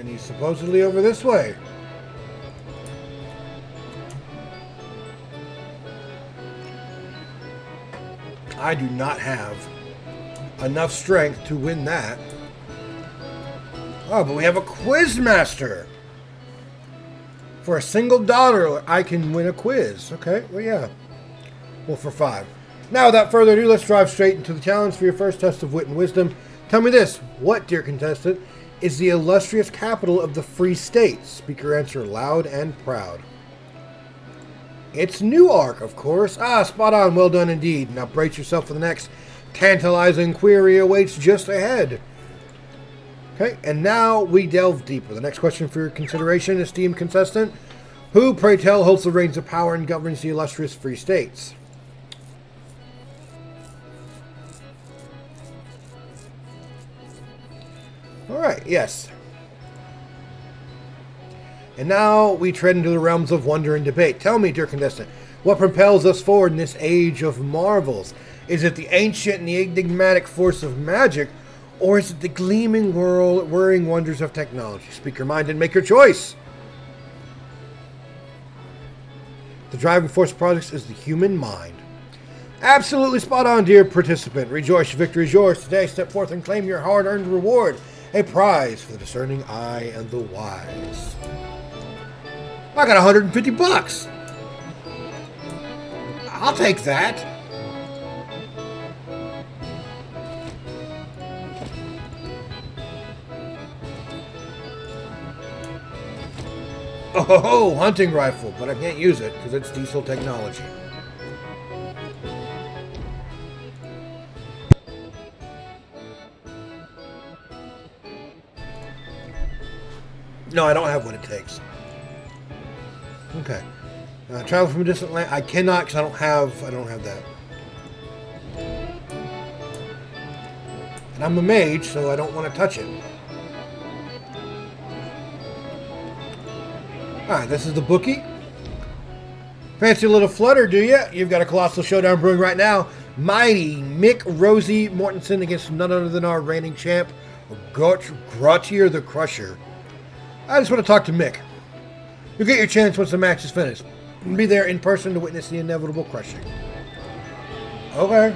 he's supposedly over this way. I do not have enough strength to win that. Oh, but we have a Quizmaster. For a $1, I can win a quiz. Okay, well, yeah. Well, for 5. Now, without further ado, let's drive straight into the challenge for your first test of wit and wisdom. Tell me this. What, dear contestant, is the illustrious capital of the Free State? Speak your answer loud and proud. It's Newark, of course. Ah, spot on. Well done indeed. Now brace yourself for the next tantalizing query awaits just ahead. Okay, and now we delve deeper. The next question for your consideration, esteemed contestant. Who, pray tell, holds the reins of power and governs the illustrious Free States? Alright, yes. And now we tread into the realms of wonder and debate. Tell me, dear contestant, what propels us forward in this age of marvels? Is it the ancient and the enigmatic force of magic, or is it the gleaming whirring wonders of technology? Speak your mind and make your choice. The driving force of projects is the human mind. Absolutely spot on, dear participant. Rejoice, your victory is yours. Today, step forth and claim your hard-earned reward, a prize for the discerning eye and the wise. I got 150 bucks. I'll take that. Oh, hunting rifle, but I can't use it because it's diesel technology. No, I don't have what it takes. Okay. Travel from a distant land. I cannot because I don't have that. And I'm a mage, so I don't want to touch it. Alright, this is the bookie. Fancy a little flutter, do you? You've got a Colossal Showdown brewing right now. Mighty Mick Rosie Mortensen against none other than our reigning champ, Grottier the Crusher. I just want to talk to Mick. You'll get your chance once the match is finished. Be there in person to witness the inevitable crushing. Okay.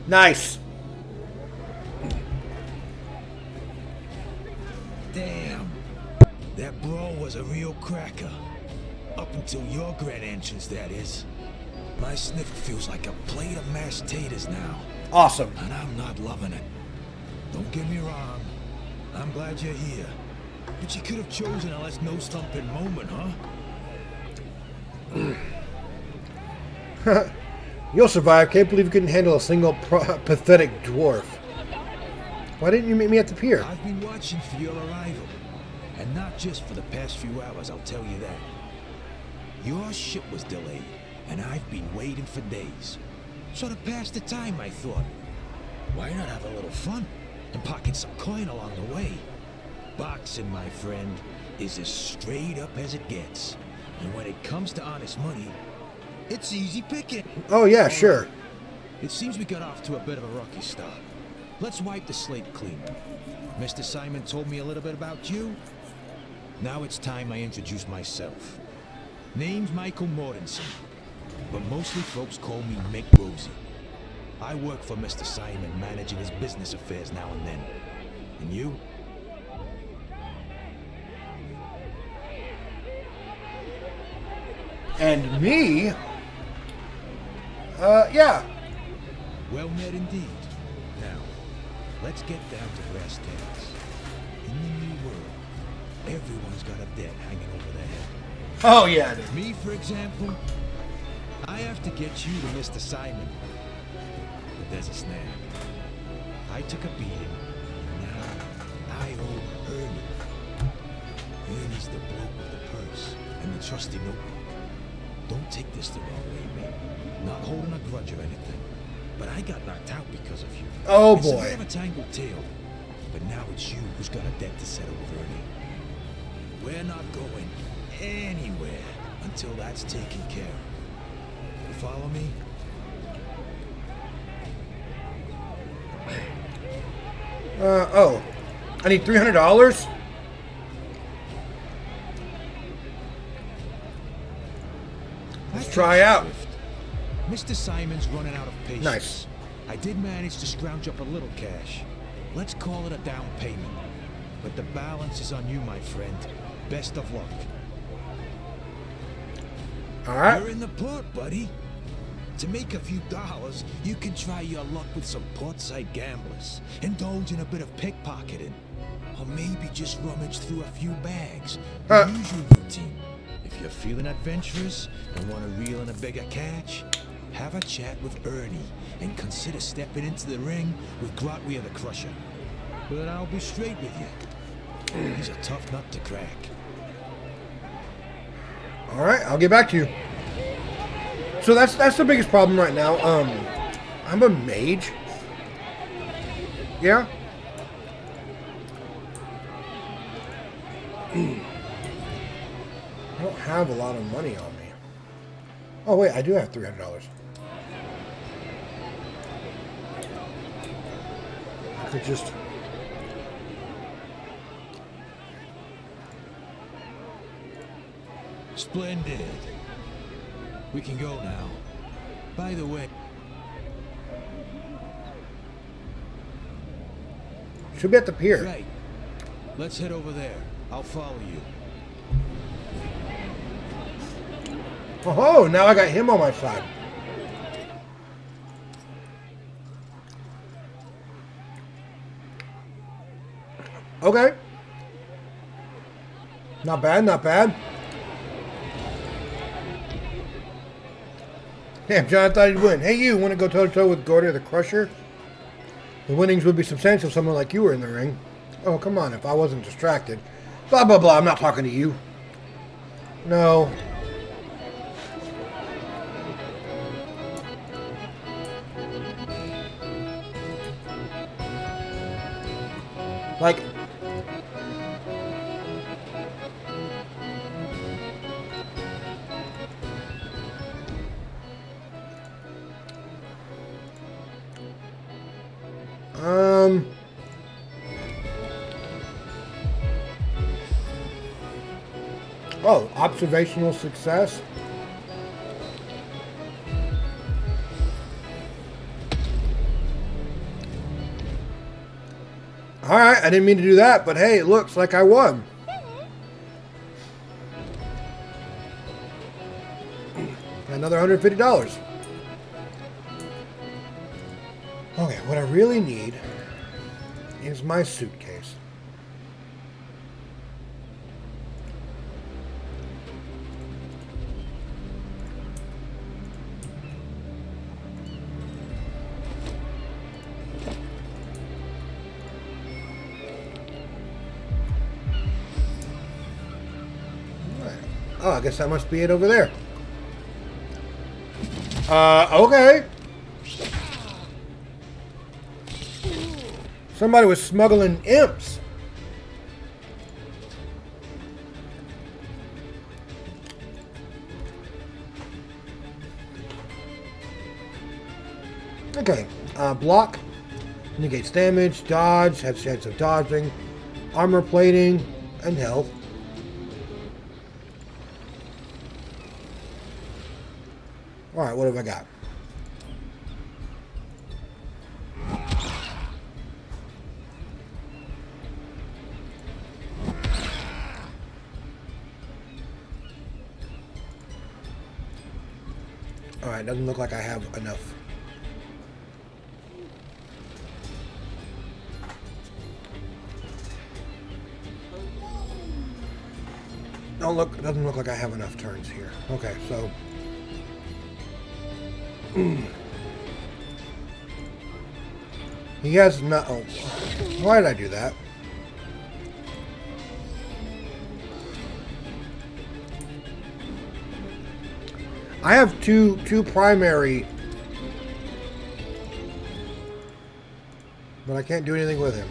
Nice. Damn. That brawl was a real cracker. Up until your grand entrance, that is. My sniff feels like a plate of mashed taters now. Awesome. And I'm not loving it. Don't get me wrong. I'm glad you're here. But you could have chosen a less nose-thumping moment, huh? You'll survive. Can't believe you couldn't handle a single pathetic dwarf. Why didn't you meet me at the pier? I've been watching for your arrival. And not just for the past few hours, I'll tell you that. Your ship was delayed, and I've been waiting for days. So to pass the time, I thought, why not have a little fun and pocket some coin along the way? Boxing, my friend, is as straight up as it gets. And when it comes to honest money, it's easy picking. Oh, yeah, sure. It seems we got off to a bit of a rocky start. Let's wipe the slate clean. Mr. Simon told me a little bit about you. Now it's time I introduce myself. Name's Michael Mortensen, but mostly folks call me Mick Rosie. I work for Mr. Simon, managing his business affairs now and then. And you? And me? Yeah. Well met indeed. Now, let's get down to brass tacks. In the new world, everyone's got a debt hanging over their head. Oh, yeah. Me, for example, I have to get you to Mr. Simon. But there's a snag. I took a beating, and now I owe Ernie. Ernie's the bloke with the purse and the trusty notebook. Don't take this the wrong way, mate. Not holding a grudge or anything. But I got knocked out because of you. Oh, It's a boy. bit of a tangled tale. But now it's you who's got a debt to settle with Ernie. We're not going anywhere until that's taken care of. You follow me? Oh. I need $300? Let's try out. Mr. Simon's running out of patience. Nice. I did manage to scrounge up a little cash. Let's call it a down payment. But the balance is on you, my friend. Best of luck. All right. You're in the port, buddy. To make a few dollars, you can try your luck with some portside gamblers. Indulge in a bit of pickpocketing. Or maybe just rummage through a few bags. The usual routine. If you're feeling adventurous and want to reel in a bigger catch, have a chat with Ernie and consider stepping into the ring with Grottier the Crusher. But I'll be straight with you. He's a tough nut to crack. All right, I'll get back to you. So that's the biggest problem right now. I'm a mage. Yeah. I don't have a lot of money on me. Oh wait, I do have $300. I could just. Splendid. We can go now. By the way, Should be at the pier. right. Let's head over there. I'll follow you. Oh, now I got him on my side. Okay. Not bad, not bad. Damn, John, I thought he'd win. Hey, you want to go toe-to-toe with Gordy the Crusher? The winnings would be substantial if someone like you were in the ring. Oh, come on, if I wasn't distracted. Blah, blah, blah, I'm not talking to you. No. Like... Oh, observational success. Alright, I didn't mean to do that, but hey, it looks like I won. Another $150. Okay, what I really need is my suitcase. Oh, I guess that must be it over there. Okay. Somebody was smuggling imps. Okay. Block. Negates damage. Dodge. Has chance of dodging. Armor plating. And health. Alright, what have I got? Alright, doesn't look like I have enough. Doesn't look like I have enough turns here. Okay, so... He has no... Oh, why did I do that? I have two primary... But I can't do anything with him.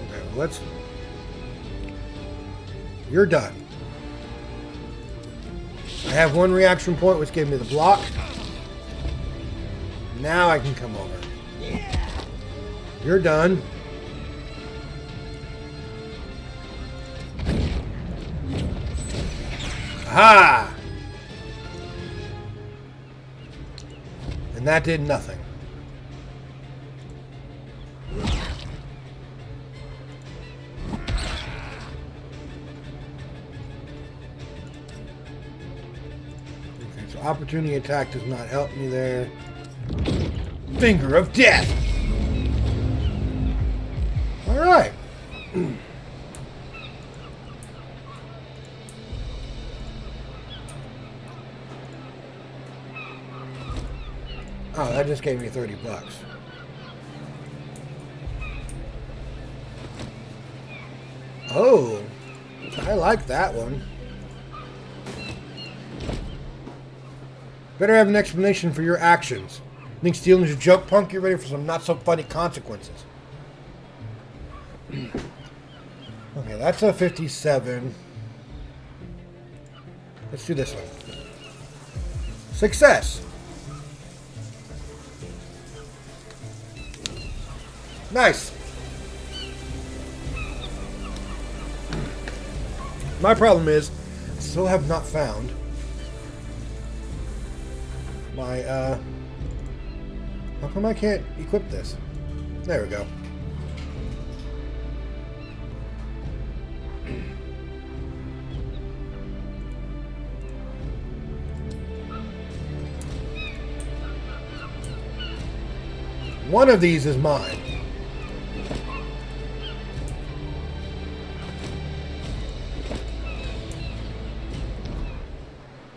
Okay, well, let's... You're done. I have one reaction point, which gave me the block. Now I can come over. You're done. Aha! And that did nothing. Opportunity attack does not help me there. Finger of death! Alright. Oh, that just gave me $30. Oh, I like that one. Better have an explanation for your actions. Think stealing is a joke, punk? You're ready for some not-so-funny consequences. Okay, that's a 57. Let's do this one. Success! Nice! My problem is, I still have not found my, how come I can't equip this? There we go. One of these is mine.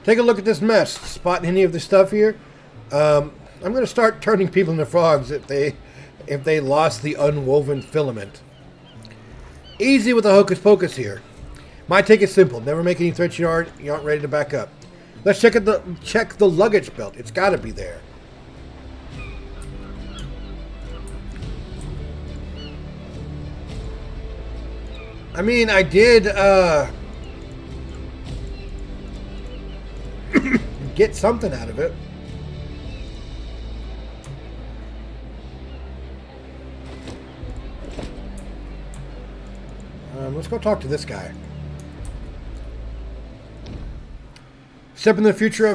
Take a look at this mess. Spot any of the stuff here? I'm going to start turning people into frogs if they lost the unwoven filament. Easy with the hocus pocus here. My take is simple. Never make any threats you aren't ready to back up. Let's check the luggage belt. It's got to be there. I mean, I did get something out of it. Let's go talk to this guy. Step in the future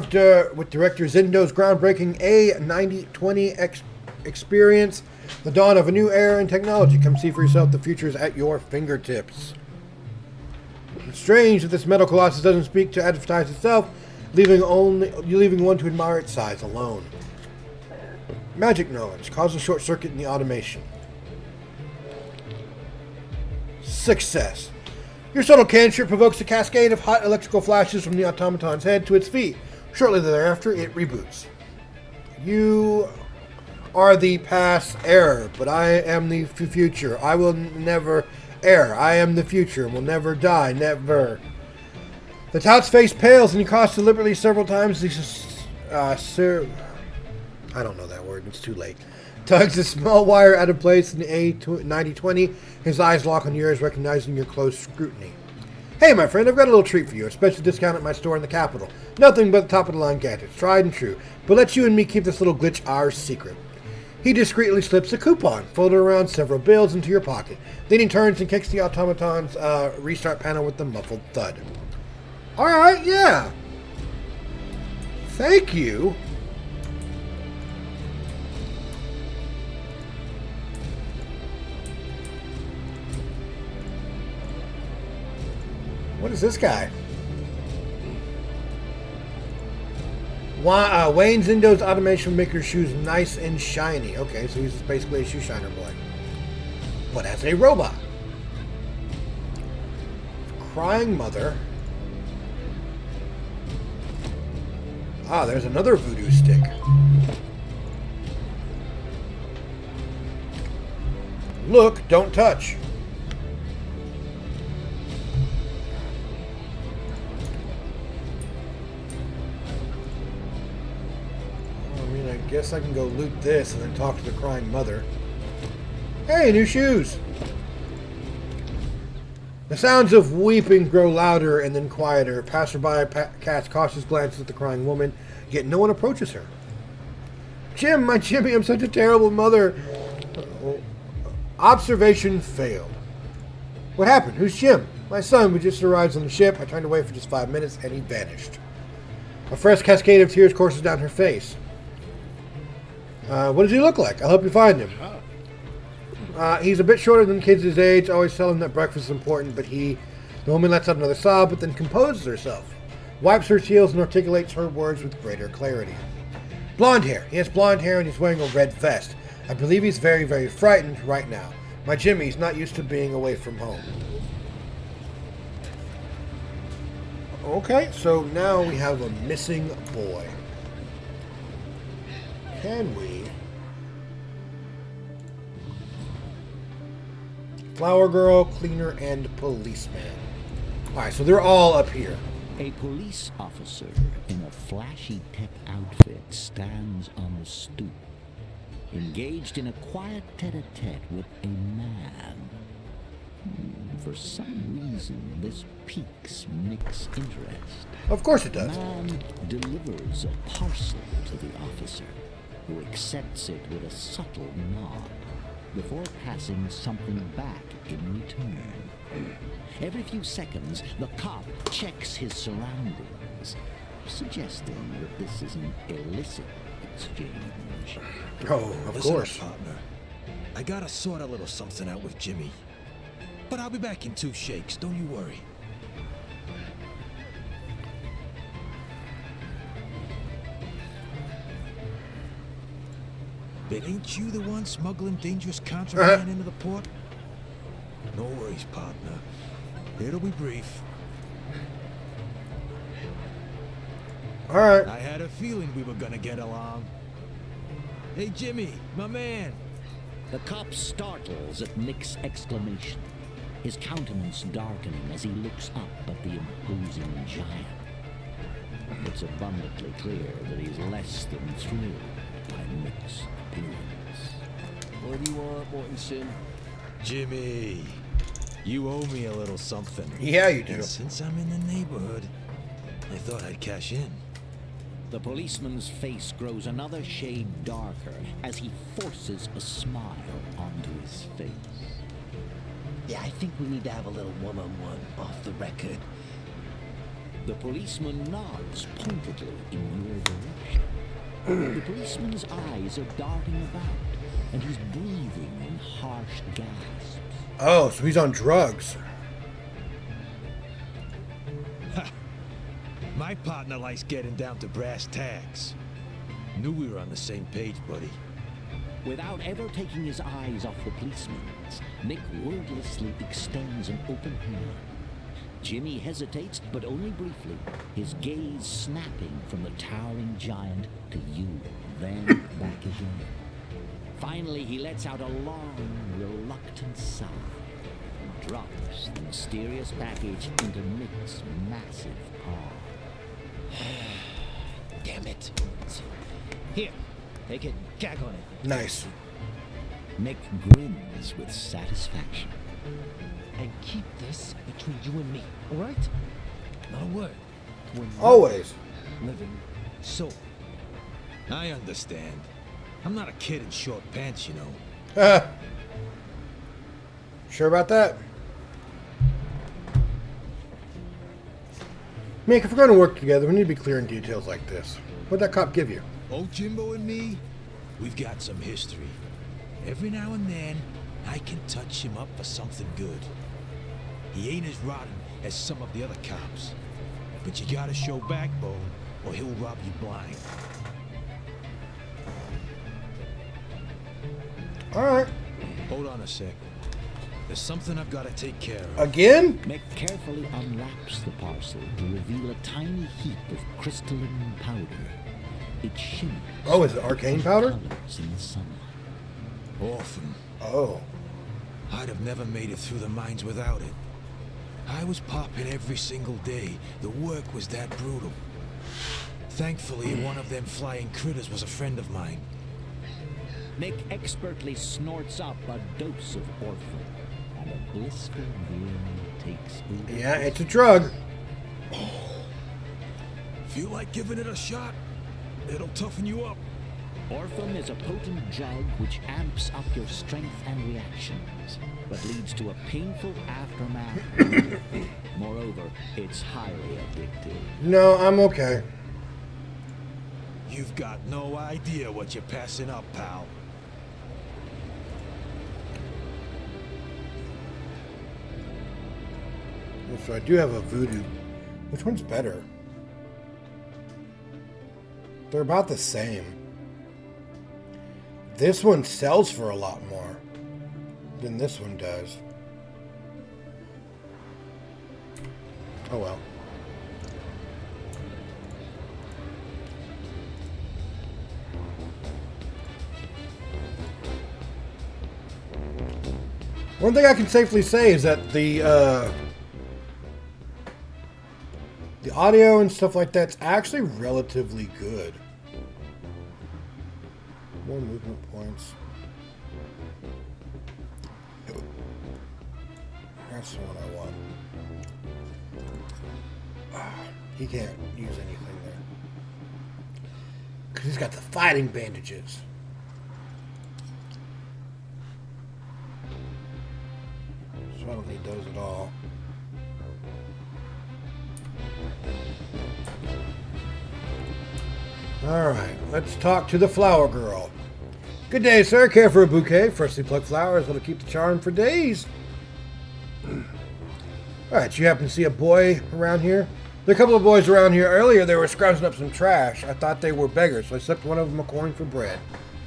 with director Zendo's groundbreaking A9020 experience. The dawn of a new era in technology. Come see for yourself. The future is at your fingertips. It's strange that this metal colossus doesn't speak to advertise itself, leaving one to admire its size alone. Magic knowledge causes a short circuit in the automation. Success. Your subtle cantrip provokes a cascade of hot electrical flashes from the automaton's head to its feet. Shortly thereafter, it reboots. You are the past error, but I am the future. I will never err. I am the future and will never die. Never. The tout's face pales and he coughs deliberately several times. I don't know that word. It's too late. Tugs a small wire out of place in the A9020. His eyes lock on yours, recognizing your close scrutiny. Hey, my friend, I've got a little treat for you. A special discount at my store in the capital. Nothing but top-of-the-line gadgets, tried and true. But let you and me keep this little glitch our secret. He discreetly slips a coupon, folded around several bills, into your pocket. Then he turns and kicks the automaton's restart panel with a muffled thud. Alright, yeah. Thank you. What is this guy? Wayne Zendo's automation maker shoes nice and shiny. Okay, so he's basically a shoe shiner boy. But as a robot. Crying mother. Ah, there's another voodoo stick. Look, don't touch. I guess I can go loot this and then talk to the crying mother. Hey, new shoes! The sounds of weeping grow louder and then quieter. Passerby casts cautious glances at the crying woman, yet no one approaches her. Jim, my Jimmy, I'm such a terrible mother. Observation failed. What happened? Who's Jim? My son, we just arrived on the ship. I turned away for just 5 minutes and he vanished. A fresh cascade of tears courses down her face. What does he look like? I'll help you find him. He's a bit shorter than kids his age. Always tell him that breakfast is important, but the woman lets out another sob, but then composes herself. Wipes her tears and articulates her words with greater clarity. Blonde hair. He has blonde hair and he's wearing a red vest. I believe he's very, very frightened right now. My Jimmy's not used to being away from home. Okay, so now we have a missing boy. Can we? Flower girl, cleaner, and policeman. Alright, so they're all up here. A police officer in a flashy tech outfit stands on the stoop, engaged in a quiet tete-a-tete with a man. For some reason, this piques Nick's interest. Of course it does. The man delivers a parcel to the officer, who accepts it with a subtle nod, before passing something back in return. Every few seconds, the cop checks his surroundings, suggesting that this is an illicit exchange. Oh, of Listen course. up, partner. I gotta sort a little something out with Jimmy. But I'll be back in 2 shakes, don't you worry. But ain't you the one smuggling dangerous contraband into the port? No worries, partner. It'll be brief. All right. I had a feeling we were gonna get along. Hey, Jimmy, my man. The cop startles at Nick's exclamation, his countenance darkening as he looks up at the imposing giant. It's abundantly clear that he's less than thrilled by Nick's appearance. What do you want, Mortensen? Jimmy, you owe me a little something. Yeah, you do. And since I'm in the neighborhood, I thought I'd cash in. The policeman's face grows another shade darker as he forces a smile onto his face. Yeah, I think we need to have a little one-on-one off the record. The policeman nods pointedly in your direction. The policeman's eyes are darting about, and he's breathing in harsh gasps. Oh, so he's on drugs. My partner likes getting down to brass tacks. Knew we were on the same page, buddy. Without ever taking his eyes off the policeman's, Nick wordlessly extends an open hand. Jimmy hesitates, but only briefly, his gaze snapping from the towering giant to you, then back again. Finally, he lets out a long, reluctant sigh and drops the mysterious package into Nick's massive paw. Damn it. Here, take it. Gag on it. Nice. Nick grins with satisfaction. And keep this between you and me, all right? Not a word. We're Always. living soul. I understand. I'm not a kid in short pants, you know. Sure about that? Mick, if we're going to work together, we need to be clear in details like this. What'd that cop give you? Old Jimbo and me, we've got some history. Every now and then, I can touch him up for something good. He ain't as rotten as some of the other cops. But you gotta show backbone, or he'll rob you blind. Alright. Hold on a sec. There's something I've gotta take care of. Again? Nick carefully unwraps the parcel to reveal a tiny heap of crystalline powder. It shimmers. Oh, is it arcane powder? Colors in the sunlight. Orphan. Oh. I'd have never made it through the mines without it. I was popping every single day. The work was that brutal. Thankfully, one of them flying critters was a friend of mine. Nick expertly snorts up a dose of orphan, and a blissful grin takes over. Yeah, it's a drug. Feel like giving it a shot? It'll toughen you up. Orphan is a potent drug which amps up your strength and reactions, but leads to a painful aftermath. Moreover, it's highly addictive. No, I'm okay. You've got no idea what you're passing up, pal. So I do have a voodoo. Which one's better? They're about the same. This one sells for a lot more than this one does. Oh well. One thing I can safely say is that the audio and stuff like that's actually relatively good. More movement points. That's the one I want. He can't use anything there. Because he's got the fighting bandages. So I don't need those at all. Alright, let's talk to the flower girl. Good day, sir. Care for a bouquet? Freshly plucked flowers that'll keep the charm for days. Alright, you happen to see a boy around here? There are a couple of boys around here earlier. They were scrounging up some trash. I thought they were beggars, so I slipped one of them a coin for bread.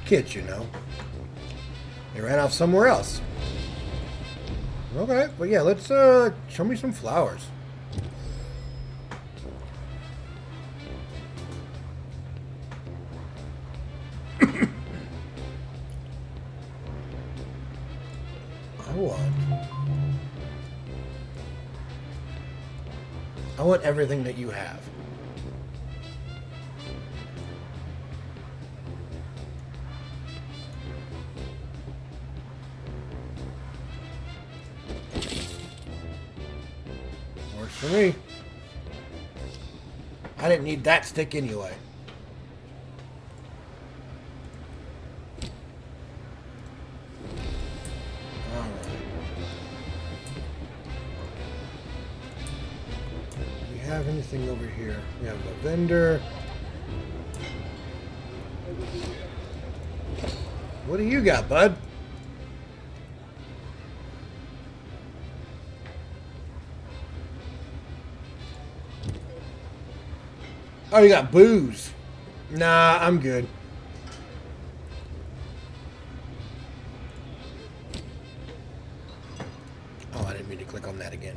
Kids, you know. They ran off somewhere else. Okay, well, yeah, let's show me some flowers. I want everything that you have. Works for me. I didn't need that stick anyway. Have anything over here? We have the vendor. What do you got, bud? Oh, you got booze. Nah, I'm good. Oh, I didn't mean to click on that again.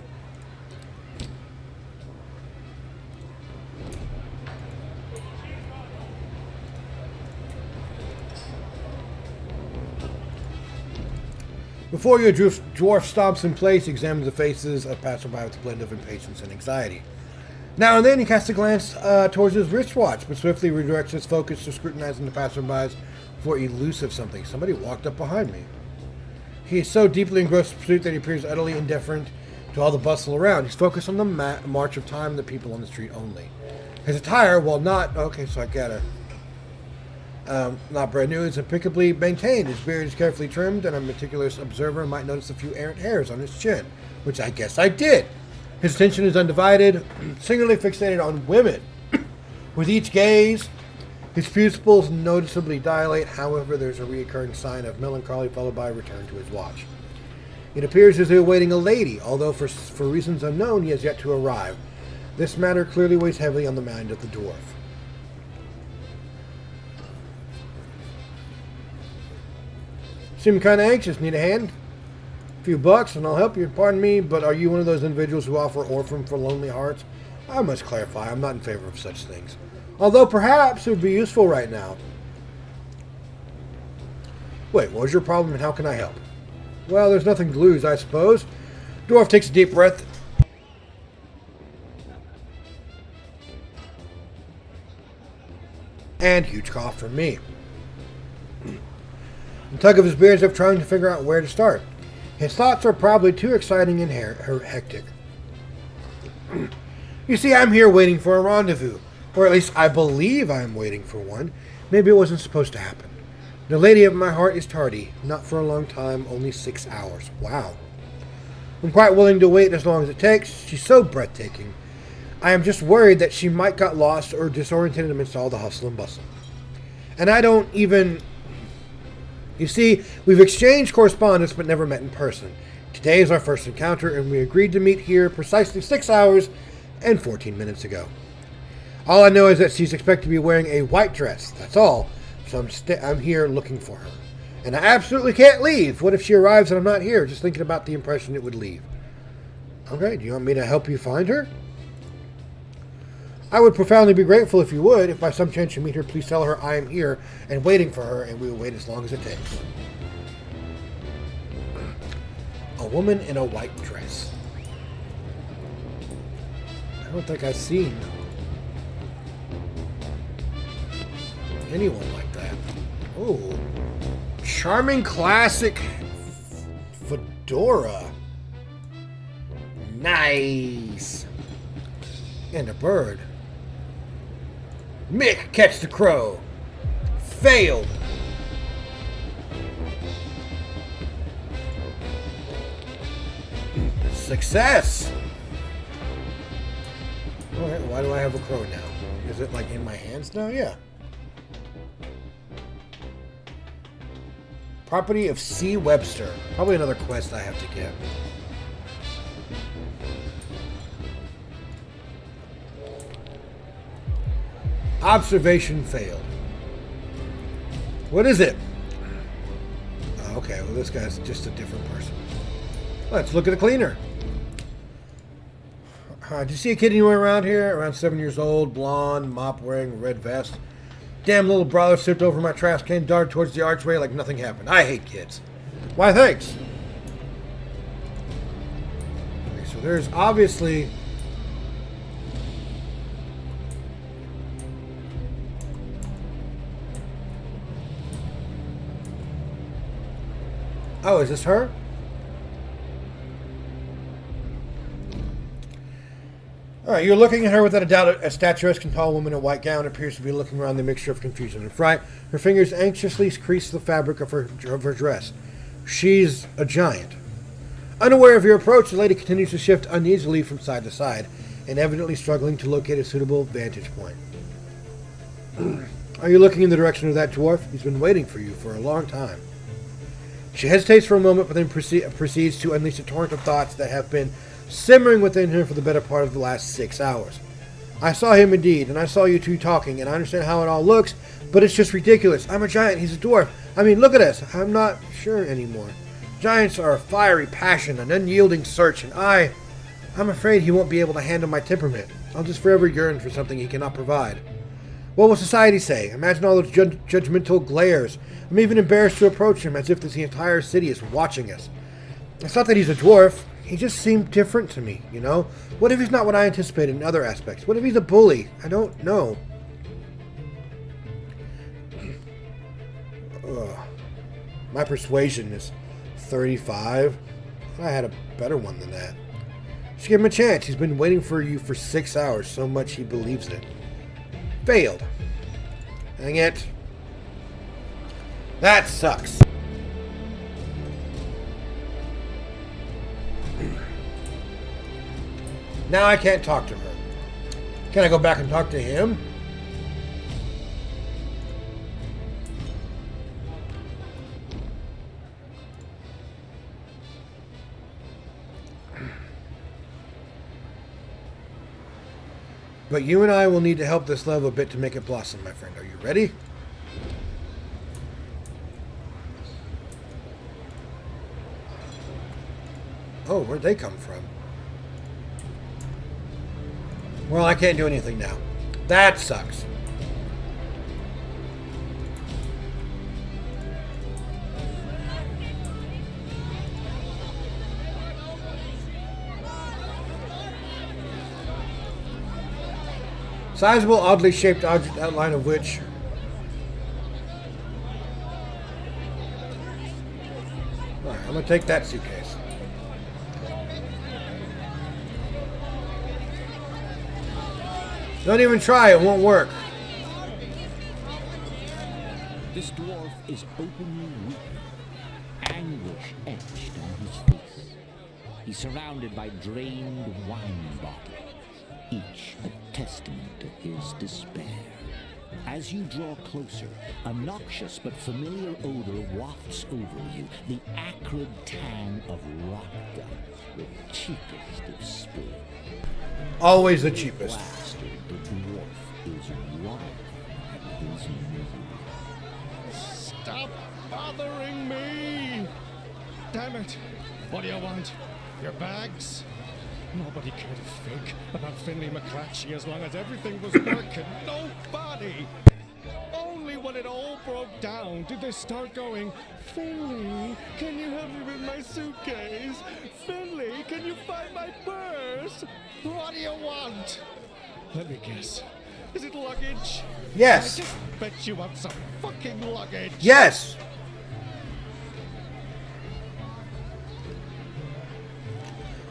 Before your dwarf stomps in place, examines the faces of passerby with a blend of impatience and anxiety. Now and then he casts a glance towards his wristwatch, but swiftly redirects his focus to scrutinizing the passerbys for elusive something. Somebody walked up behind me. He is so deeply engrossed in pursuit that he appears utterly indifferent to all the bustle around. He's focused on the march of time and the people on the street only. His attire, while not... Okay, so I gotta... not brand new, is impeccably maintained. His beard is carefully trimmed, and a meticulous observer might notice a few errant hairs on his chin, which I guess I did. His attention is undivided, singularly fixated on women. With each gaze, his pupils noticeably dilate. However, there's a recurring sign of melancholy followed by a return to his watch. It appears as though awaiting a lady, although for reasons unknown he has yet to arrive. This matter clearly weighs heavily on the mind of the dwarf. Seem kind of anxious. Need a hand? A few bucks and I'll help you. Pardon me, but are you one of those individuals who offer orphan for lonely hearts? I must clarify, I'm not in favor of such things. Although perhaps it would be useful right now. Wait, what was your problem and how can I help? Well, there's nothing to lose, I suppose. Dwarf takes a deep breath. And huge cough from me. The tug of his beard as if trying to figure out where to start. His thoughts are probably too exciting and hectic. You see, I'm here waiting for a rendezvous. Or at least I believe I'm waiting for one. Maybe it wasn't supposed to happen. The lady of my heart is tardy. Not for a long time, only 6 hours. Wow. I'm quite willing to wait as long as it takes. She's so breathtaking. I am just worried that she might got lost or disoriented amidst all the hustle and bustle. And I don't even... You see, we've exchanged correspondence but never met in person. Today is our first encounter, and we agreed to meet here precisely 6 hours and 14 minutes ago. All I know is that she's expected to be wearing a white dress. That's all. So I'm here looking for her. And I absolutely can't leave. What if she arrives and I'm not here? Just thinking about the impression it would leave. Okay, do you want me to help you find her? I would profoundly be grateful if you would. If by some chance you meet her, please tell her I am here and waiting for her, and we will wait as long as it takes. A woman in a white dress. I don't think I've seen anyone like that. Oh, charming classic fedora. Nice. And a bird. Mick, catch the crow. Failed. Success. Alright, why do I have a crow now? Is it like in my hands now? Yeah. Property of C. Webster. Probably another quest I have to get. Observation failed. What is it? Oh, okay, well this guy's just a different person. Let's look at the cleaner. Did you see a kid anywhere around here? Around 7 years old, blonde, mop wearing, red vest. Damn little brother sipped over my trash can, darted towards the archway like nothing happened. I hate kids. Why, thanks. Okay, so there's obviously... Oh, is this her? Alright, you're looking at her without a doubt. A statuesque and tall woman in a white gown appears to be looking around the mixture of confusion and fright. Her fingers anxiously crease the fabric of her dress. She's a giant. Unaware of your approach, the lady continues to shift uneasily from side to side, and evidently struggling to locate a suitable vantage point. Are you looking in the direction of that dwarf? He's been waiting for you for a long time. She hesitates for a moment, but then proceeds to unleash a torrent of thoughts that have been simmering within her for the better part of the last 6 hours. I saw him indeed, and I saw you two talking, and I understand how it all looks, but it's just ridiculous. I'm a giant, he's a dwarf. I mean, look at us. I'm not sure anymore. Giants are a fiery passion, an unyielding search, and I'm afraid he won't be able to handle my temperament. I'll just forever yearn for something he cannot provide. What will society say? Imagine all those judgmental glares. I'm even embarrassed to approach him, as if the entire city is watching us. It's not that he's a dwarf. He just seemed different to me, you know? What if he's not what I anticipated in other aspects? What if he's a bully? I don't know. Ugh. My persuasion is 35. I had a better one than that. Just give him a chance. He's been waiting for you for 6 hours, so much he believes it. Failed. Dang it. That sucks. Now I can't talk to her. Can I go back and talk to him? But you and I will need to help this love a bit to make it blossom, my friend. Are you ready? Oh, where'd they come from? Well, I can't do anything now. That sucks. Sizable, oddly shaped object, outline of which... Alright, I'm gonna take that suitcase. Don't even try, it won't work. This dwarf is openly weeping, anguish etched on his face. He's surrounded by drained wine bottles, each a testament to his despair. As you draw closer, a noxious but familiar odor wafts over you, the acrid tang of rot gut, the cheapest of spirits. Always the cheapest. Blasted, the dwarf is wild in his misery. Stop bothering me! Damn it! What do you want? Your bags? Nobody cared a fig about Finley McClatchy as long as everything was working. Nobody! Only when it all broke down did they start going, Finley, can you help me with my suitcase? Finley, can you find my purse? What do you want? Let me guess. Is it luggage? Yes. I just bet you want some fucking luggage. Yes.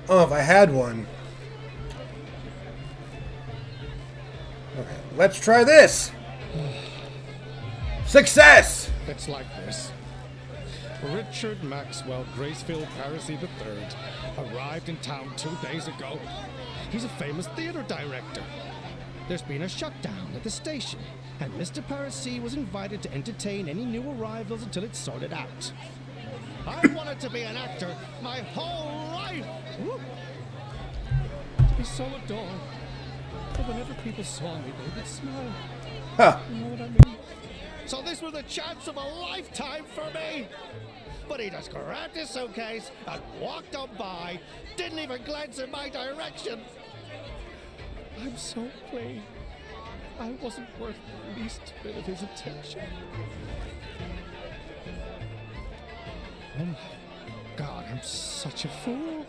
Oh, if I had one. Okay, let's try this. Success! It's like this. Richard Maxwell Gracefield Parisi III arrived in town 2 days ago. He's a famous theater director. There's been a shutdown at the station, and Mr. Parisi was invited to entertain any new arrivals until it's sorted out. I wanted to be an actor my whole life! Woo! To be so adored. But whenever people saw me, they would smile. Huh. You know what I mean? So this was the chance of a lifetime for me! But he just grabbed his suitcase and walked on by, didn't even glance in my direction. I'm so clean. I wasn't worth the least bit of his attention. Oh my God, I'm such a fool.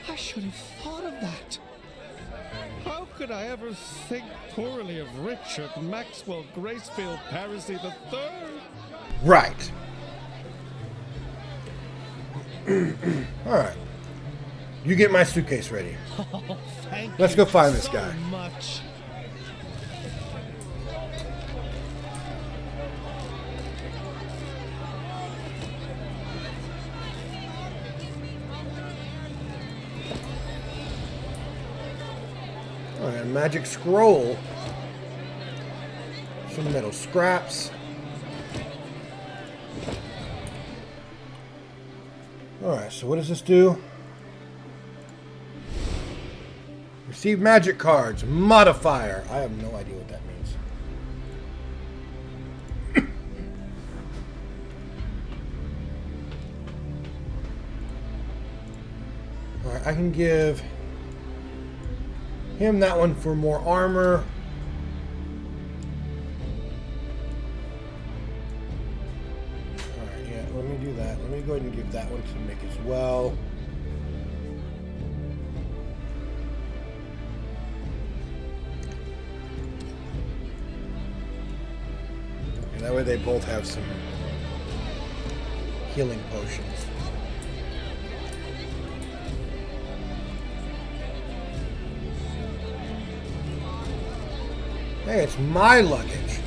I should have thought of that. How could I ever think poorly of Richard Maxwell Gracefield Parisi III? Right. Alright. You get my suitcase ready. Oh, thank Let's you go find this so guy. much. Alright, magic scroll. Some metal scraps. Alright, so what does this do? Receive magic cards. Modifier. I have no idea what that means. Alright, I can give him that one for more armor. Alright, yeah, let me do that. Let me go ahead and give that one to Mick as well. And that way they both have some healing potions. Hey, it's my luggage.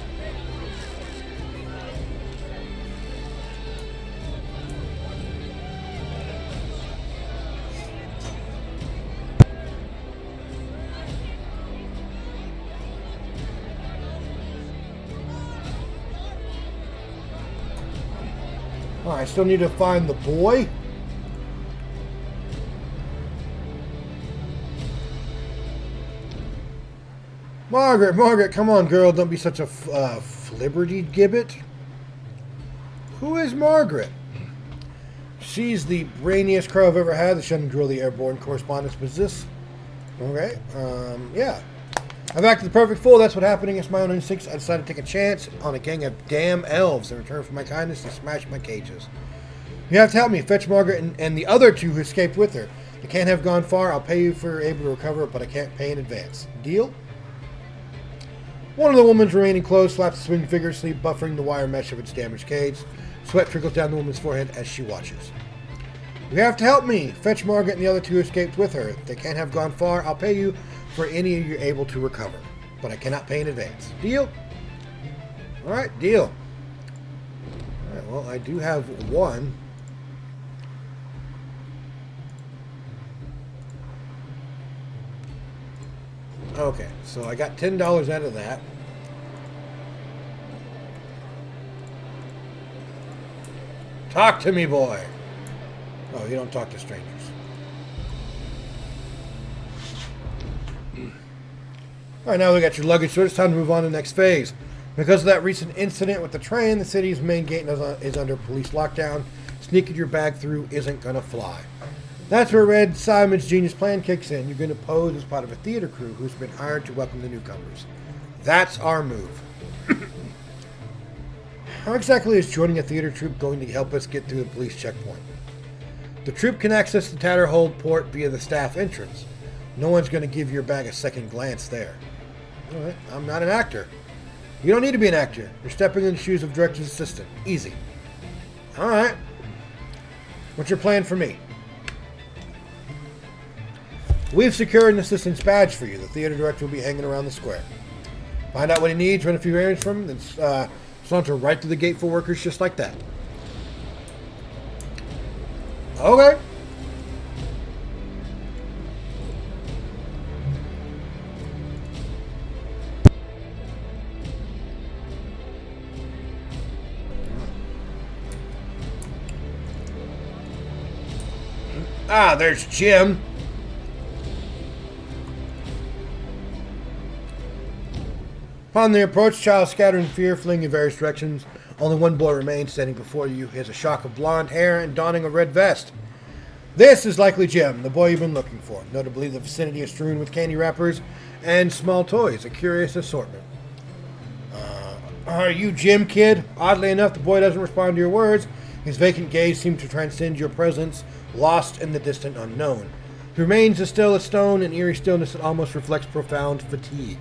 Oh, I still need to find the boy. Margaret, come on, girl. Don't be such a flibberty gibbet. Who is Margaret? She's the brainiest crow I've ever had. The Shannon Drill, the airborne correspondence was this. Okay, yeah. I've acted the perfect fool. That's what happened against my own instincts. I decided to take a chance on a gang of damn elves in return for my kindness to smash my cages. You have to help me. Fetch Margaret and the other two who escaped with her. They can't have gone far. I'll pay you for able to recover, but I can't pay in advance. Deal? One of the woman's remaining clothes slaps the swing vigorously, buffering the wire mesh of its damaged cage. Sweat trickles down the woman's forehead as she watches. You have to help me. Fetch Margaret and the other two escaped with her. They can't have gone far. I'll pay you for any you're able to recover, but I cannot pay in advance. Deal? Alright, deal. Alright, well, I do have one. Okay, so I got $10 out of that. Talk to me, boy. Oh, you don't talk to strangers. Alright, now we got your luggage, so it's time to move on to the next phase. Because of that recent incident with the train, the city's main gate is under police lockdown. Sneaking your bag through isn't gonna fly. That's where Red Simon's genius plan kicks in. You're going to pose as part of a theater crew who's been hired to welcome the newcomers. That's our move. How exactly is joining a theater troupe going to help us get through the police checkpoint? The troupe can access the Tatterhold port via the staff entrance. No one's going to give your bag a second glance there. Alright, I'm not an actor. You don't need to be an actor. You're stepping in the shoes of director's assistant. Easy. Alright. What's your plan for me? We've secured an assistant's badge for you. The theater director will be hanging around the square. Find out what he needs, run a few errands from him, then saunter right through the gate for workers just like that. Okay. Ah, there's Jim. Upon their approach, child scattered in fear, fleeing in various directions. Only one boy remains standing before you. He has a shock of blonde hair and donning a red vest. This is likely Jim, the boy you've been looking for. Notably, the vicinity is strewn with candy wrappers and small toys, a curious assortment. Are you Jim, kid? Oddly enough, the boy doesn't respond to your words. His vacant gaze seems to transcend your presence, lost in the distant unknown. He remains as still as stone, an eerie stillness that almost reflects profound fatigue.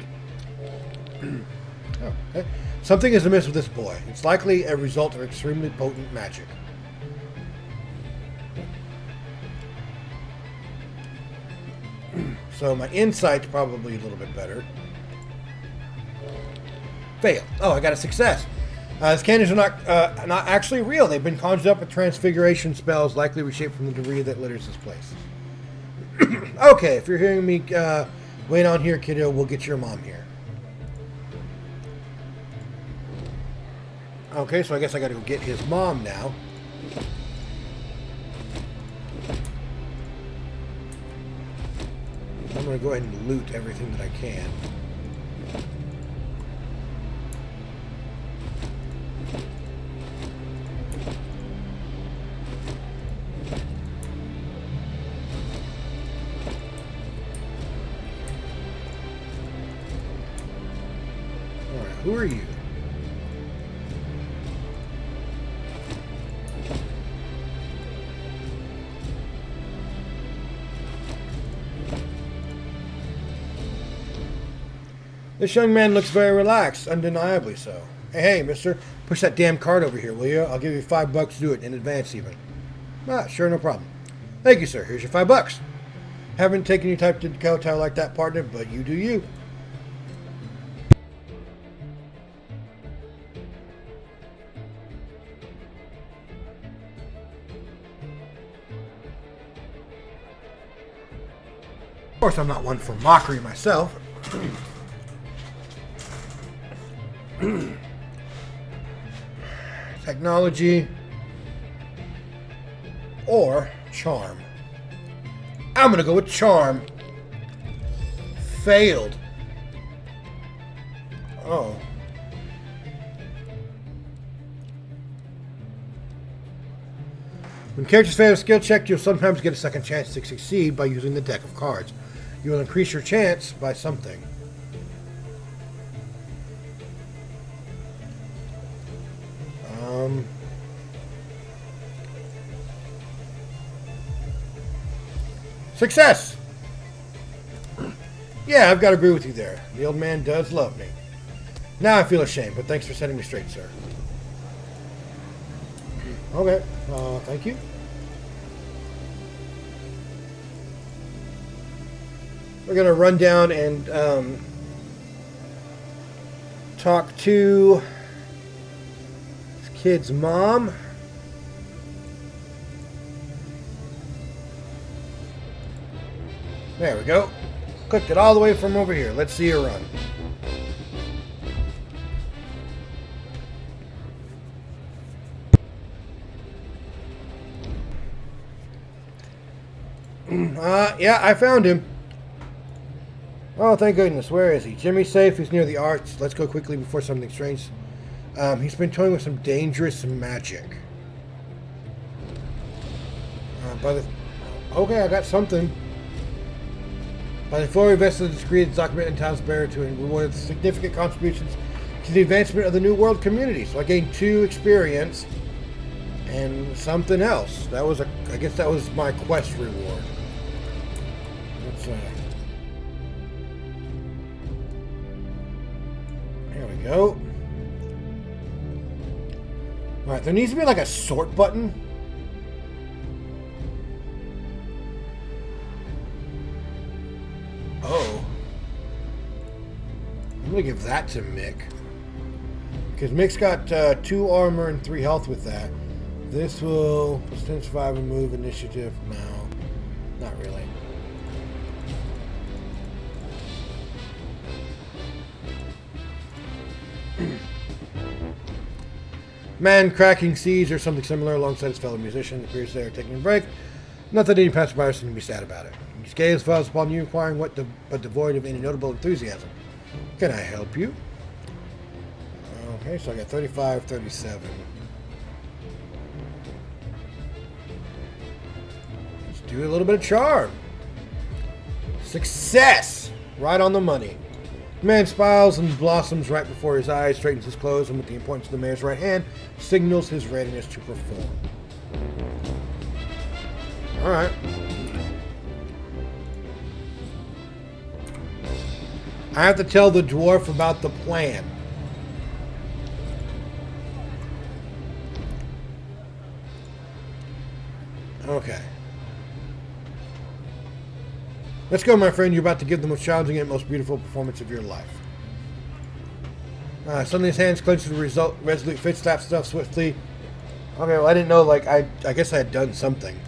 Oh, okay. Something is amiss with this boy. It's likely a result of extremely potent magic. So my insight's probably a little bit better. Fail. Oh, I got a success. These cannons are not actually real. They've been conjured up with transfiguration spells, likely reshaped from the debris that litters this place. Okay, if you're hearing me wait on here, kiddo, we'll get your mom here. Okay, so I guess I gotta go get his mom now. I'm gonna go ahead and loot everything that I can. Alright, who are you? This young man looks very relaxed, undeniably so. Hey, mister, push that damn card over here, will you? I'll give you $5 to do it, in advance even. Ah, sure, no problem. Thank you, sir. Here's your $5. Haven't taken your type to kowtow like that, partner, but you do you. Of course, I'm not one for mockery myself. Technology or charm. I'm gonna go with charm. Failed. Oh. When characters fail a skill check, you'll sometimes get a second chance to succeed by using the deck of cards. You will increase your chance by something. Success! Yeah, I've got to agree with you there. The old man does love me. Now I feel ashamed, but thanks for setting me straight, sir. Okay, thank you. We're going to run down and talk to this kid's mom. There we go. Clicked it all the way from over here. Let's see her run. Yeah, I found him. Oh, thank goodness. Where is he? Jimmy's safe. He's near the arch. Let's go quickly before something strange. He's been toying with some dangerous magic. Okay, I got something. By the authority vested in the decree, it's documented in town's bearer to reward significant contributions to the advancement of the New World community. So I gained 2 experience and something else. That was I guess that was my quest reward. Let's there we go. Alright, there needs to be like a sort button. Oh. I'm gonna give that to Mick. Because Mick's got 2 armor and 3 health with that. This will +10 survive and move initiative. No. Not really. Man cracking seeds or something similar alongside his fellow musician. It appears they are taking a break. Not that any passerby can be sad about it. His gaze falls upon you, inquiring but devoid of any notable enthusiasm. Can I help you? Okay, so I got 35, 37. Let's do a little bit of charm. Success! Right on the money. The man smiles and blossoms right before his eyes, straightens his clothes, and with the importance of the mayor's right hand, signals his readiness to perform. Alright. I have to tell the dwarf about the plan. Okay. Let's go, my friend. You're about to give the most challenging and most beautiful performance of your life. Suddenly his hands clench to the resolute fist, slaps stuff swiftly. Okay, well, I didn't know, like, I guess I had done something.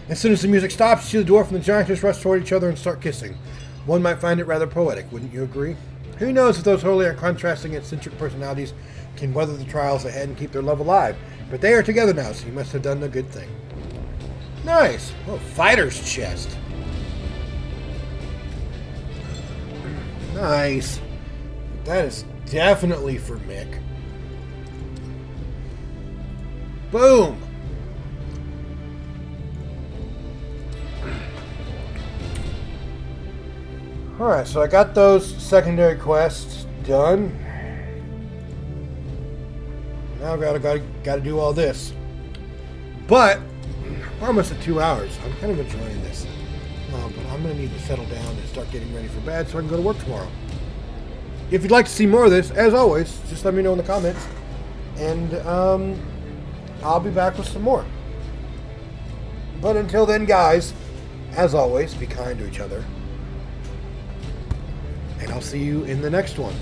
As soon as the music stops, you see the dwarf and the giantess rush toward each other and start kissing. One might find it rather poetic, wouldn't you agree? Who knows if those wholly contrasting eccentric personalities can weather the trials ahead and keep their love alive. But they are together now, so you must have done a good thing. Nice! Oh, fighter's chest. Nice. That is definitely for Mick. Boom! Alright, so I got those secondary quests done. Now I've got to do all this. But we're almost at 2 hours. I'm kind of enjoying this. But I'm going to need to settle down and start getting ready for bed so I can go to work tomorrow. If you'd like to see more of this, as always, just let me know in the comments. And I'll be back with some more. But until then, guys, as always, be kind to each other. And I'll see you in the next one.